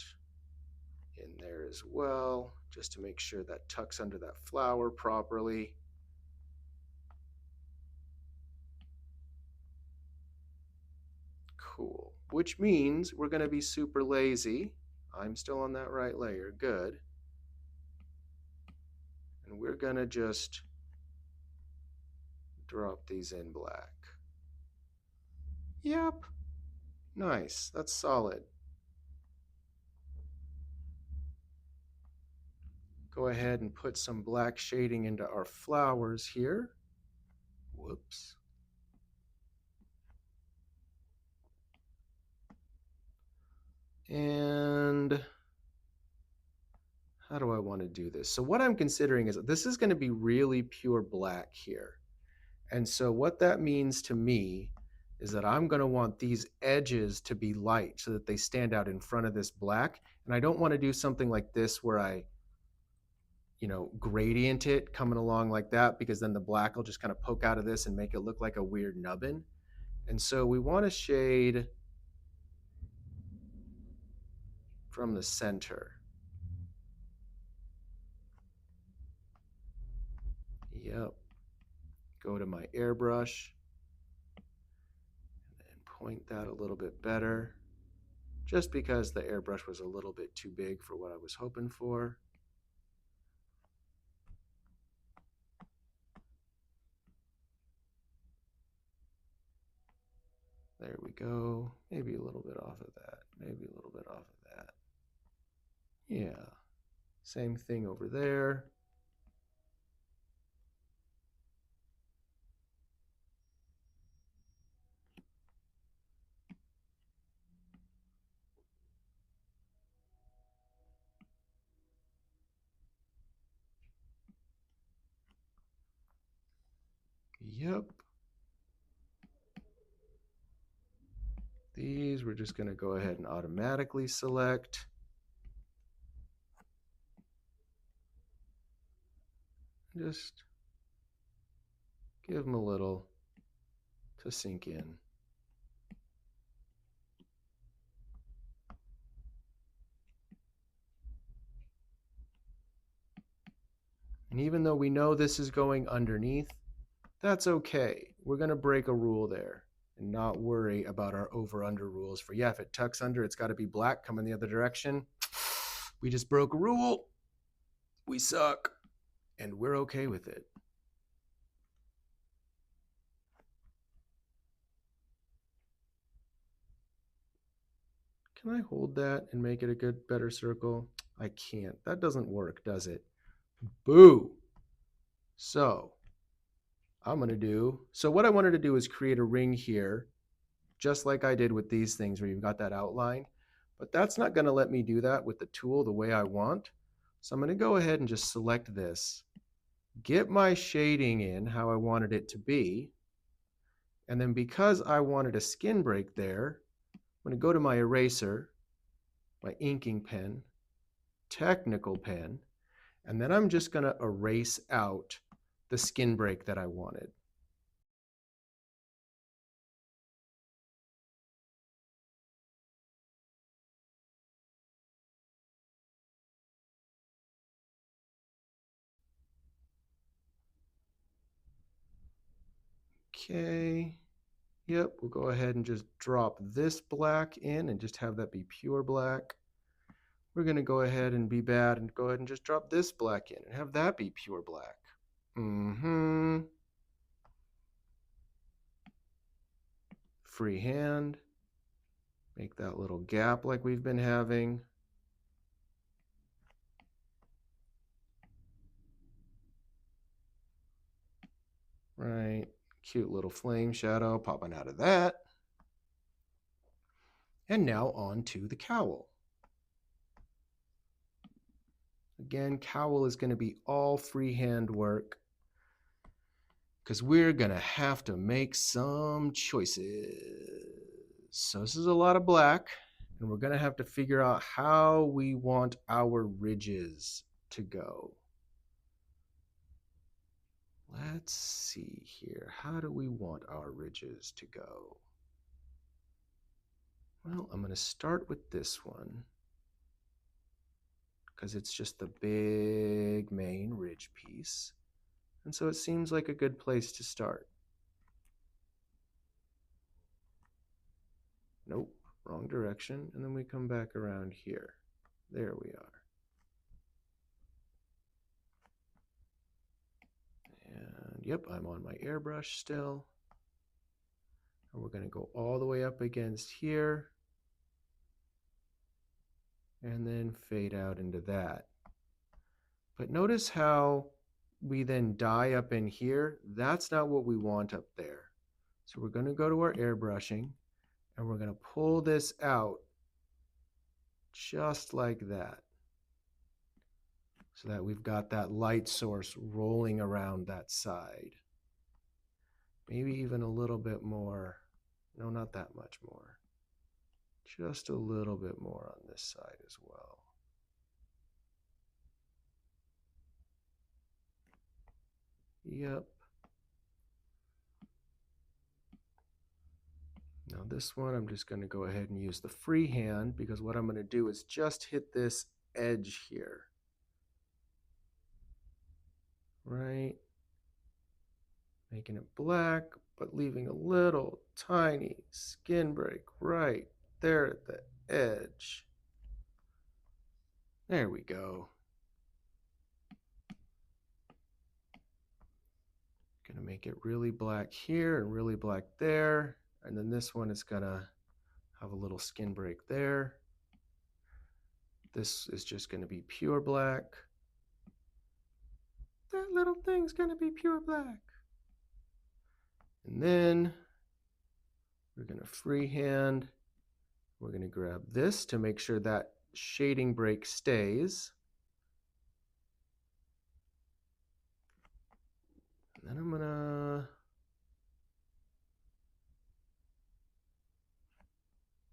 in there as well, just to make sure that tucks under that flower properly. Cool. Which means we're going to be super lazy. I'm still on that right layer. Good. And we're going to just drop these in black. Yep. Nice. That's solid. Go ahead and put some black shading into our flowers here. Whoops. And how do I want to do this? So what I'm considering is this is going to be really pure black here. And so what that means to me is that I'm going to want these edges to be light so that they stand out in front of this black. And I don't want to do something like this where I, gradient it coming along like that, because then the black will just kind of poke out of this and make it look like a weird nubbin. And so we want to shade from the center. Yep. Go to my airbrush and point that a little bit better, just because the airbrush was a little bit too big for what I was hoping for. There we go. Maybe a little bit off of that. Maybe a little bit off of that. Yeah. Same thing over there. Yep. These we're just going to go ahead and automatically select. Just give them a little to sink in. And even though we know this is going underneath, that's okay. We're going to break a rule there and not worry about our over-under rules for, if it tucks under, it's got to be black coming the other direction. We just broke a rule. We suck. And we're okay with it. Can I hold that and make it a good, better circle? I can't. That doesn't work, does it? Boo. So what I wanted to do is create a ring here, just like I did with these things where you've got that outline, but that's not going to let me do that with the tool the way I want. So I'm going to go ahead and just select this, get my shading in how I wanted it to be, and then because I wanted a skin break there, I'm going to go to my eraser, my inking pen, technical pen, and then I'm just going to erase out the skin break that I wanted. Okay. Yep, we'll go ahead and just drop this black in and just have that be pure black. We're going to go ahead and be bad and go ahead and just drop this black in and have that be pure black. Freehand. Make that little gap like we've been having. Right. Cute little flame shadow popping out of that. And now on to the cowl. Again, cowl is going to be all freehand work because we're going to have to make some choices. So this is a lot of black, and we're going to have to figure out how we want our ridges to go. Let's see here. How do we want our ridges to go? Well, I'm going to start with this one because it's just the big main ridge piece. And so it seems like a good place to start. Nope, wrong direction. And then we come back around here. There we are. And yep, I'm on my airbrush still. And we're going to go all the way up against here. And then fade out into that. But notice how we then die up in here. That's not what we want up there. So we're going to go to our airbrushing and we're going to pull this out just like that. So that we've got that light source rolling around that side. Maybe even a little bit more. No, not that much more. Just a little bit more on this side as well. Yep. Now this one, I'm just going to go ahead and use the freehand because what I'm going to do is just hit this edge here. Right? Making it black, but leaving a little tiny skin break right there at the edge. There we go. Gonna make it really black here and really black there. And then this one is gonna have a little skin break there. This is just gonna be pure black. That little thing's gonna be pure black. And then we're gonna freehand. We're gonna grab this to make sure that shading break stays. And then I'm gonna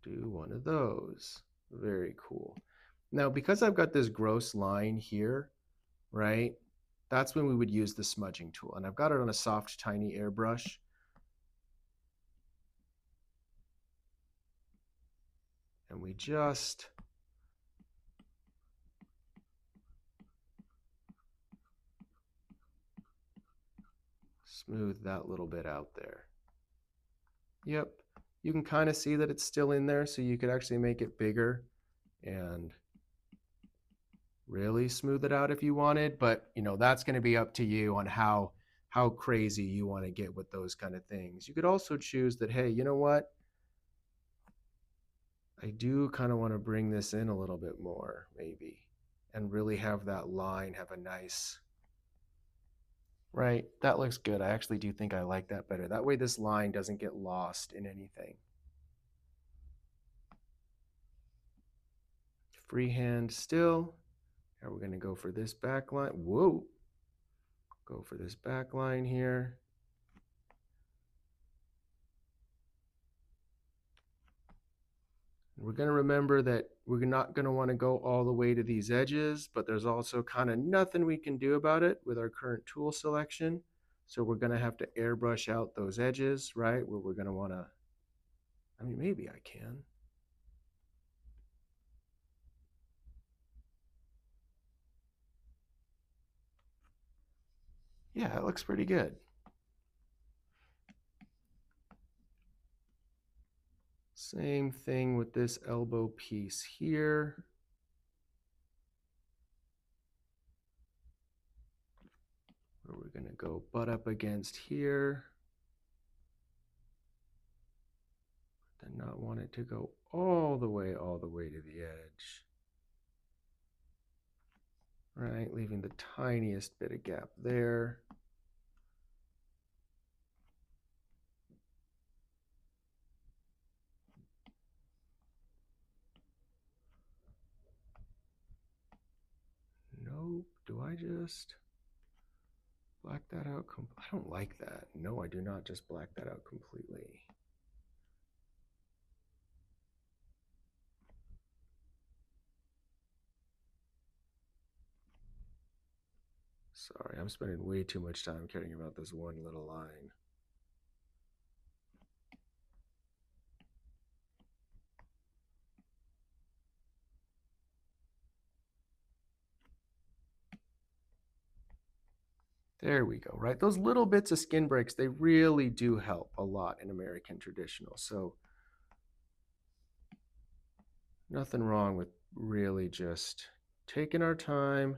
do one of those. Very cool. Now, because I've got this gross line here, right? That's when we would use the smudging tool. And I've got it on a soft, tiny airbrush. And we just smooth that little bit out there. Yep, you can kind of see that it's still in there, so you could actually make it bigger and really smooth it out if you wanted, but you know, that's going to be up to you on how crazy you want to get with those kind of things. You could also choose that, hey, you know what? I do kind of want to bring this in a little bit more, maybe, and really have that line have a nice, right? That looks good. I actually do think I like that better. That way this line doesn't get lost in anything. Freehand still. Now we're going to go for this back line. Whoa. Go for this back line here. We're going to remember that we're not going to want to go all the way to these edges, but there's also kind of nothing we can do about it with our current tool selection. So we're going to have to airbrush out those edges, right? Where we're going to want to, I mean, maybe I can. Yeah, it looks pretty good. Same thing with this elbow piece here. Where we're going to go butt up against here. But then not want it to go all the way to the edge. Right, leaving the tiniest bit of gap there. just black that out. I don't like that. No, I do not just black that out completely. Sorry, I'm spending way too much time caring about this one little line. There we go, right? Those little bits of skin breaks, they really do help a lot in American traditional. So nothing wrong with really just taking our time.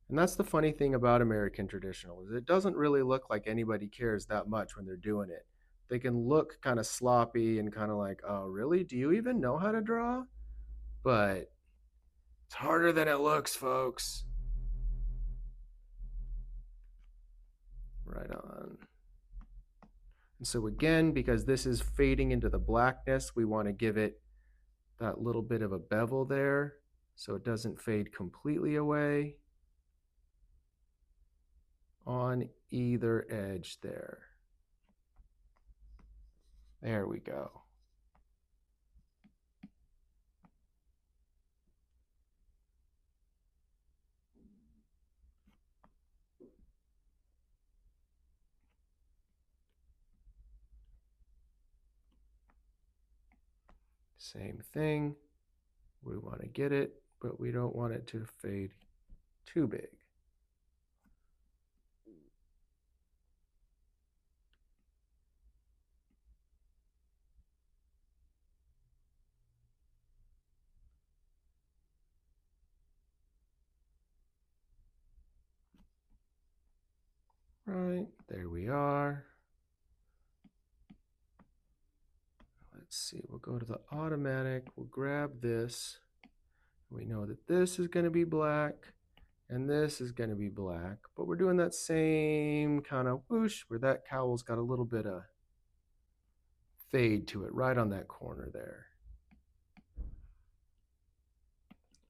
And that's the funny thing about American traditional is it doesn't really look like anybody cares that much when they're doing it. They can look kind of sloppy and kind of like, oh, really? Do you even know how to draw? But it's harder than it looks, folks. Right on. And so again, because this is fading into the blackness, we want to give it that little bit of a bevel there so it doesn't fade completely away on either edge there. There we go. Same thing. We want to get it, but we don't want it to fade too big. Right, there we are. Let's see, we'll go to the automatic, we'll grab this. We know that this is going to be black and this is going to be black, but we're doing that same kind of whoosh where that cowl's got a little bit of fade to it right on that corner there.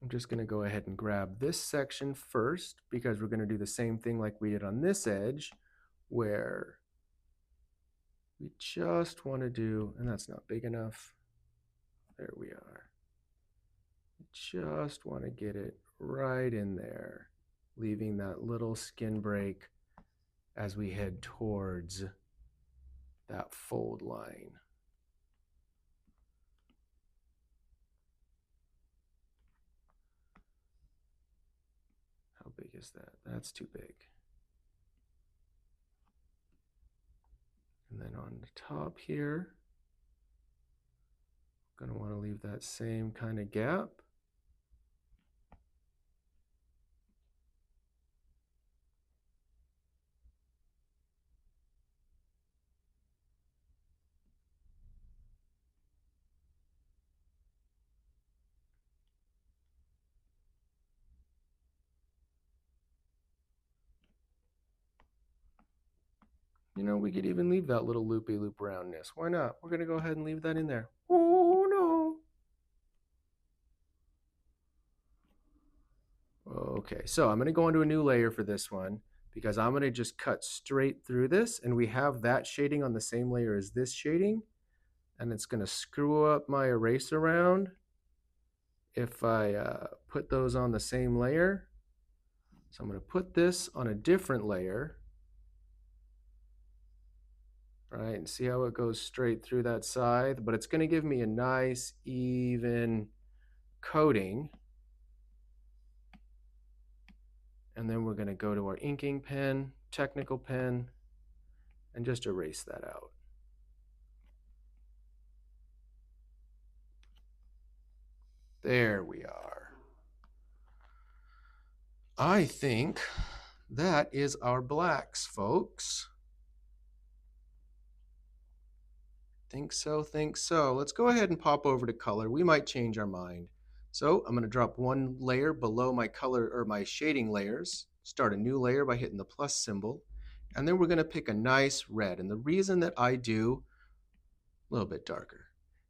I'm just going to go ahead and grab this section first because we're going to do the same thing like we did on this edge where we just want to do, and that's not big enough. There we are. We just want to get it right in there, leaving that little skin break as we head towards that fold line. How big is that? That's too big. And then on the top here, I'm going to want to leave that same kind of gap. You know, we could even leave that little loopy-loop roundness. Why not? We're going to go ahead and leave that in there. Oh, no. Okay, so I'm going to go into a new layer for this one because I'm going to just cut straight through this, and we have that shading on the same layer as this shading, and it's going to screw up my erase around if I put those on the same layer. So I'm going to put this on a different layer. Right, and see how it goes straight through that side, but it's going to give me a nice even coating. And then we're going to go to our inking pen, technical pen, and just erase that out. There we are. I think that is our blacks, folks. Think so, think so. Let's go ahead and pop over to color. We might change our mind. So I'm going to drop one layer below my color or my shading layers, start a new layer by hitting the plus symbol, and then we're going to pick a nice red. And the reason that I do a little bit darker,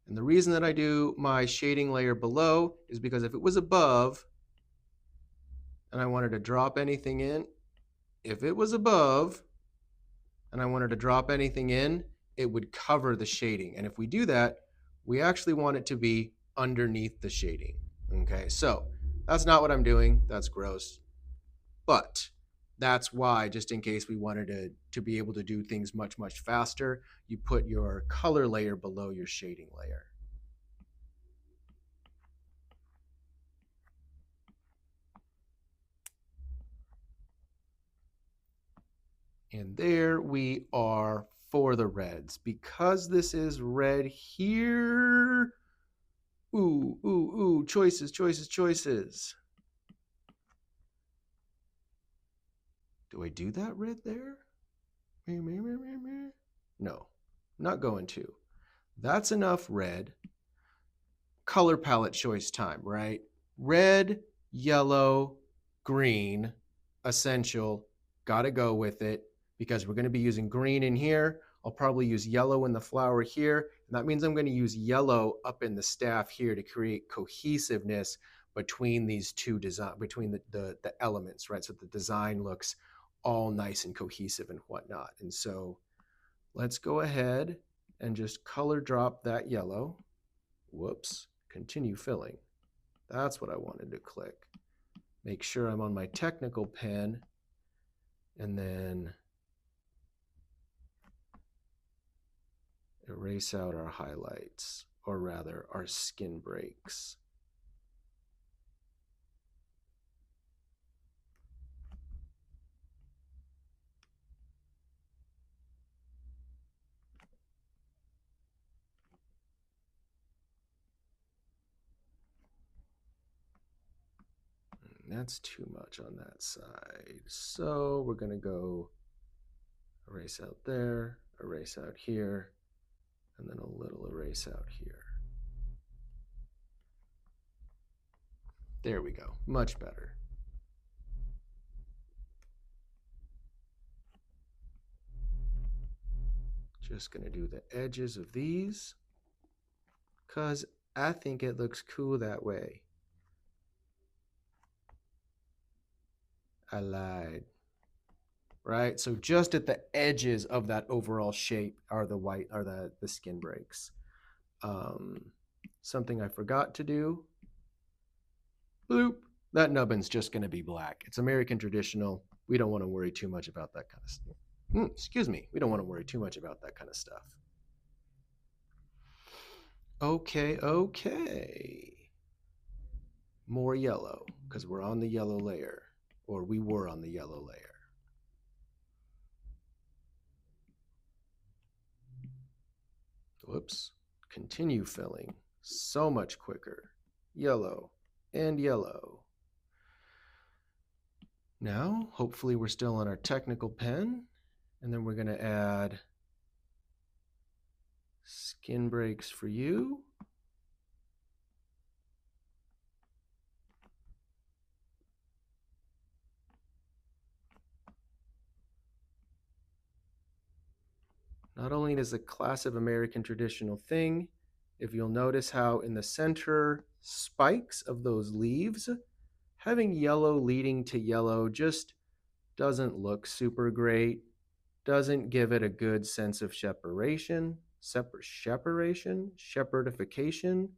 and the reason that I do my shading layer below is because if it was above and I wanted to drop anything in, if it was above and I wanted to drop anything in, it would cover the shading. And if we do that, we actually want it to be underneath the shading. Okay, so that's not what I'm doing. That's gross. But that's why, just in case we wanted to be able to do things much, much faster, you put your color layer below your shading layer. And there we are for the reds. Because this is red here, ooh, ooh, ooh, choices, choices, choices. Do I do that red there? No, not going to. That's enough red. Color palette choice time, right? Red, yellow, green, essential. Got to go with it because we're going to be using green in here. I'll probably use yellow in the flower here. And that means I'm going to use yellow up in the staff here to create cohesiveness between these two design, between the elements, right? So the design looks all nice and cohesive and whatnot. And so let's go ahead and just color drop that yellow. Whoops, continue filling. That's what I wanted to click. Make sure I'm on my technical pen and then erase out our highlights, or rather our skin breaks. That's too much on that side. So we're going to go erase out there, erase out here, and then a little erase out here. There we go. Much better. Just going to do the edges of these because I think it looks cool that way. I lied. Right? So just at the edges of that overall shape are the white, are the skin breaks. Something I forgot to do. Bloop. That nubbin's just going to be black. It's American traditional. We don't want to worry too much about that kind of stuff. Excuse me. We don't want to worry too much about that kind of stuff. Okay, okay. More yellow, because we're on the yellow layer, or we were on the yellow layer. Whoops. Continue filling. So much quicker. Yellow and yellow. Now, hopefully we're still on our technical pen, and then we're going to add skin breaks for you. Not only is a classic American traditional thing, if you'll notice how in the center spikes of those leaves, having yellow leading to yellow just doesn't look super great, doesn't give it a good sense of separation, shepherdification.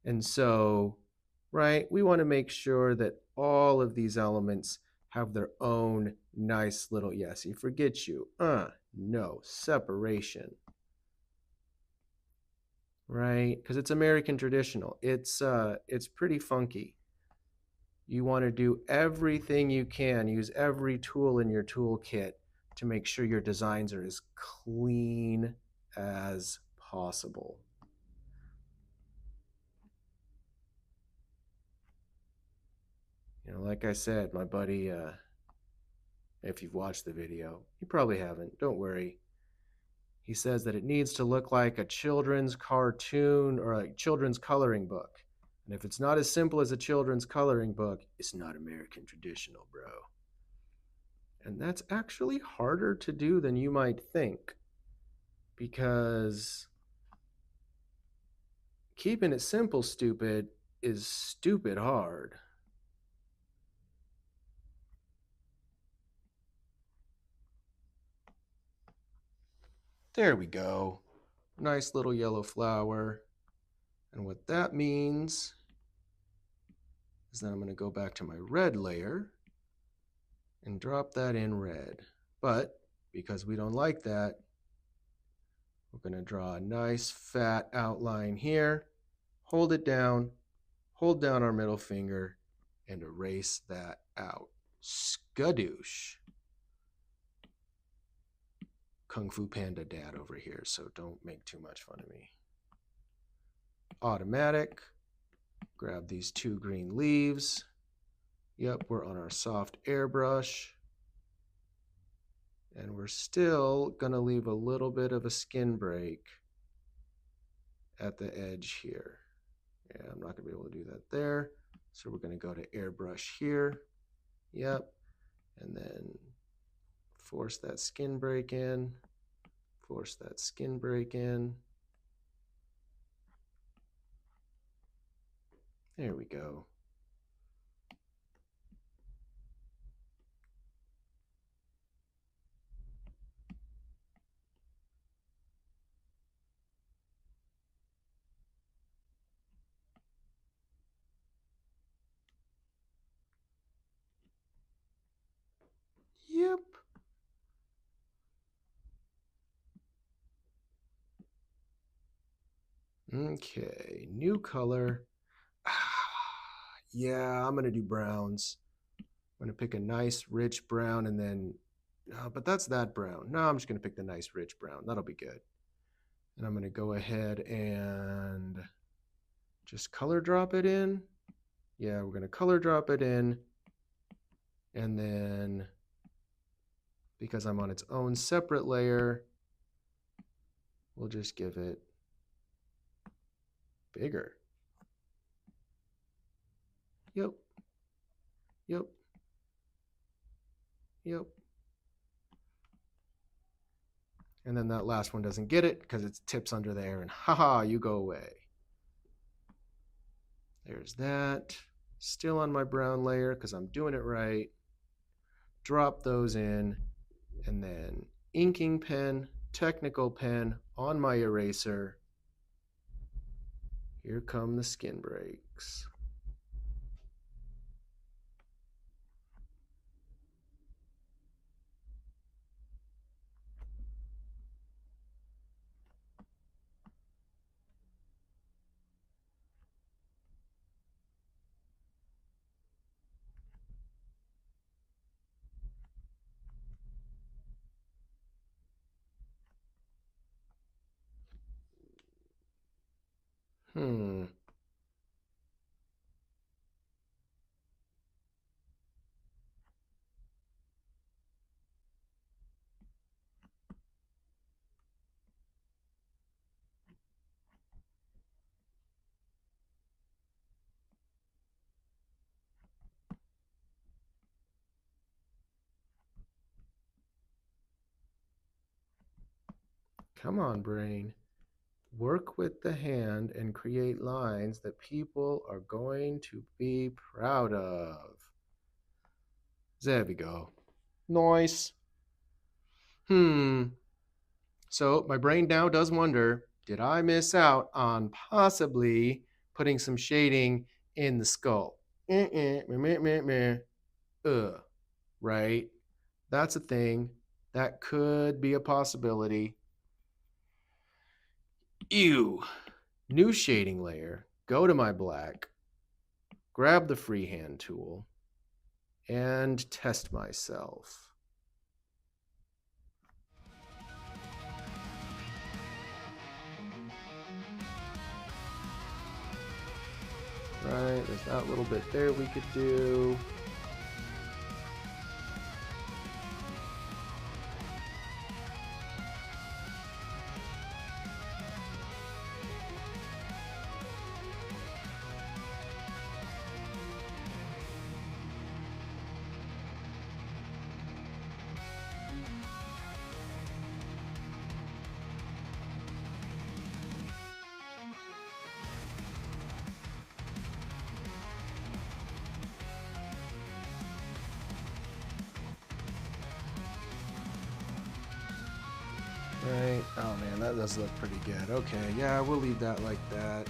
And so, right, we want to make sure that all of these elements have their own nice little, yes, he forgets you. No, separation. Right? Because it's American traditional. It's pretty funky. You want to do everything you can, use every tool in your toolkit to make sure your designs are as clean as possible. You know, like I said, my buddy, if you've watched the video, you probably haven't, don't worry. He says that it needs to look like a children's cartoon or a children's coloring book. And if it's not as simple as a children's coloring book, it's not American traditional, bro. And that's actually harder to do than you might think, because keeping it simple, stupid, is stupid hard. There we go. Nice little yellow flower. And what that means is that I'm going to go back to my red layer and drop that in red. But because we don't like that, we're going to draw a nice fat outline here, hold it down, hold down our middle finger, and erase that out. Skadoosh. Kung Fu Panda dad over here, so don't make too much fun of me. Automatic. Grab these 2 green leaves. Yep, we're on our soft airbrush. And we're still going to leave a little bit of a skin break at the edge here. Yeah, I'm not going to be able to do that there. So we're going to go to airbrush here. Yep. And then force that skin break in. Force that skin break in. There we go. Yep. Okay, new color. Yeah, I'm going to do browns. I'm going to pick a nice rich brown and then, but that's that brown. No, I'm just going to pick the nice rich brown. That'll be good. And I'm going to go ahead and just color drop it in. Yeah, we're going to color drop it in. And then, because I'm on its own separate layer, we'll just give it bigger. Yep. Yep. Yep. And then that last one doesn't get it because it tips under there and haha, you go away. There's that. Still on my brown layer because I'm doing it right. Drop those in and then inking pen, technical pen on my eraser. Here come the skin breaks. Come on, brain. Work with the hand and create lines that people are going to be proud of. There we go. Nice. So my brain now does wonder, did I miss out on possibly putting some shading in the skull? Right? That's a thing. That could be a possibility. Ew. New shading layer. Go to my black. Grab the freehand tool. And test myself. Right, there's that little bit there we could do. Right. Oh man, that does look pretty good. Okay, yeah, we'll leave that like that.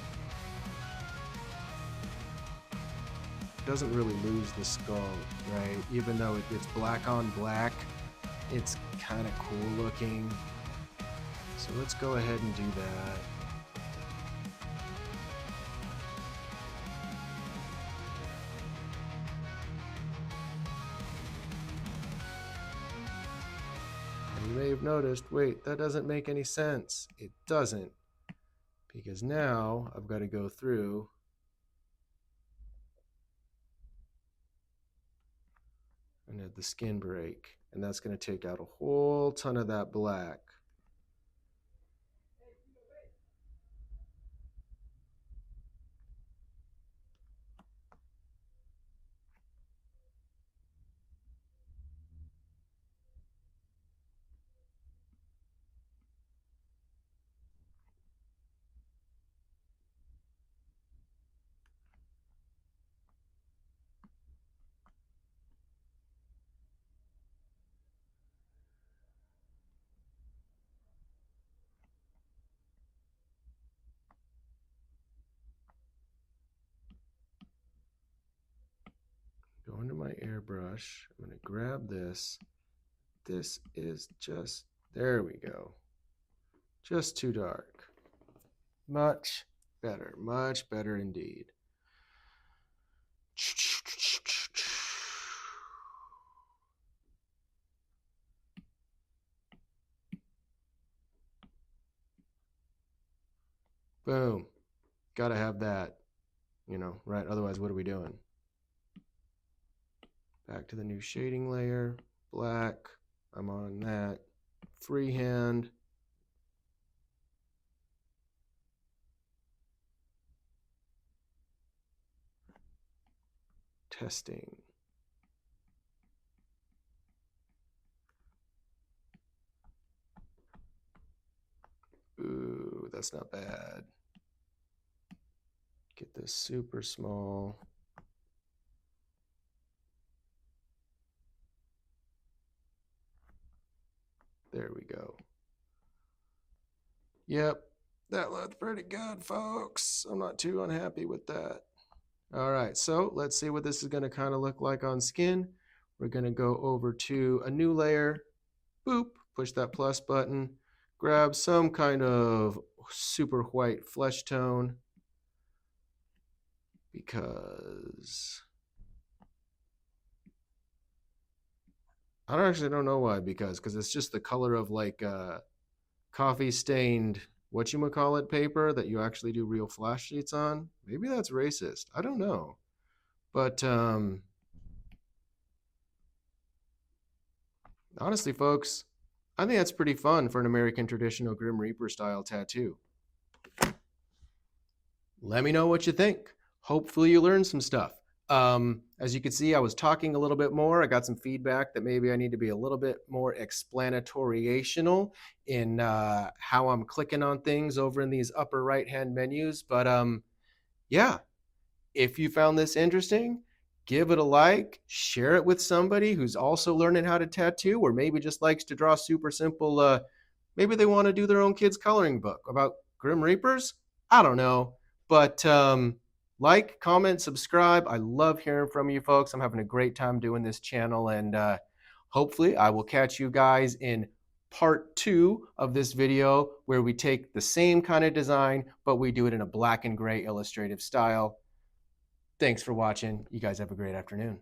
Doesn't really lose the skull, right? Even though it's black on black, it's kind of cool looking. So let's go ahead and do that. And you may have noticed, wait, that doesn't make any sense. It doesn't, because now I've got to go through and have the skin break, and that's going to take out a whole ton of that black. Go into my airbrush. I'm going to grab this. This is just, there we go. Just too dark. Much better indeed. Boom. Gotta have that, right? Otherwise, what are we doing? Back to the new shading layer, black. I'm on that. Freehand. Testing. Ooh, that's not bad. Get this super small. There we go. Yep, that looked pretty good, folks. I'm not too unhappy with that. All right, so let's see what this is going to kind of look like on skin. We're going to go over to a new layer. Boop, push that plus button. Grab some kind of super white flesh tone because I don't know why, because it's just the color of like coffee stained whatchamacallit paper that you actually do real flash sheets on. Maybe that's racist. I don't know. But honestly, folks, I think that's pretty fun for an American traditional Grim Reaper style tattoo. Let me know what you think. Hopefully you learned some stuff. As you can see, I was talking a little bit more. I got some feedback that maybe I need to be a little bit more explanatoriational in how I'm clicking on things over in these upper right-hand menus. But yeah, if you found this interesting, give it a like, share it with somebody who's also learning how to tattoo or maybe just likes to draw super simple. Maybe they want to do their own kids' coloring book about Grim Reapers. I don't know. But like, comment, subscribe. I love hearing from you folks. I'm having a great time doing this channel. And hopefully I will catch you guys in part 2 of this video where we take the same kind of design, but we do it in a black and gray illustrative style. Thanks for watching. You guys have a great afternoon.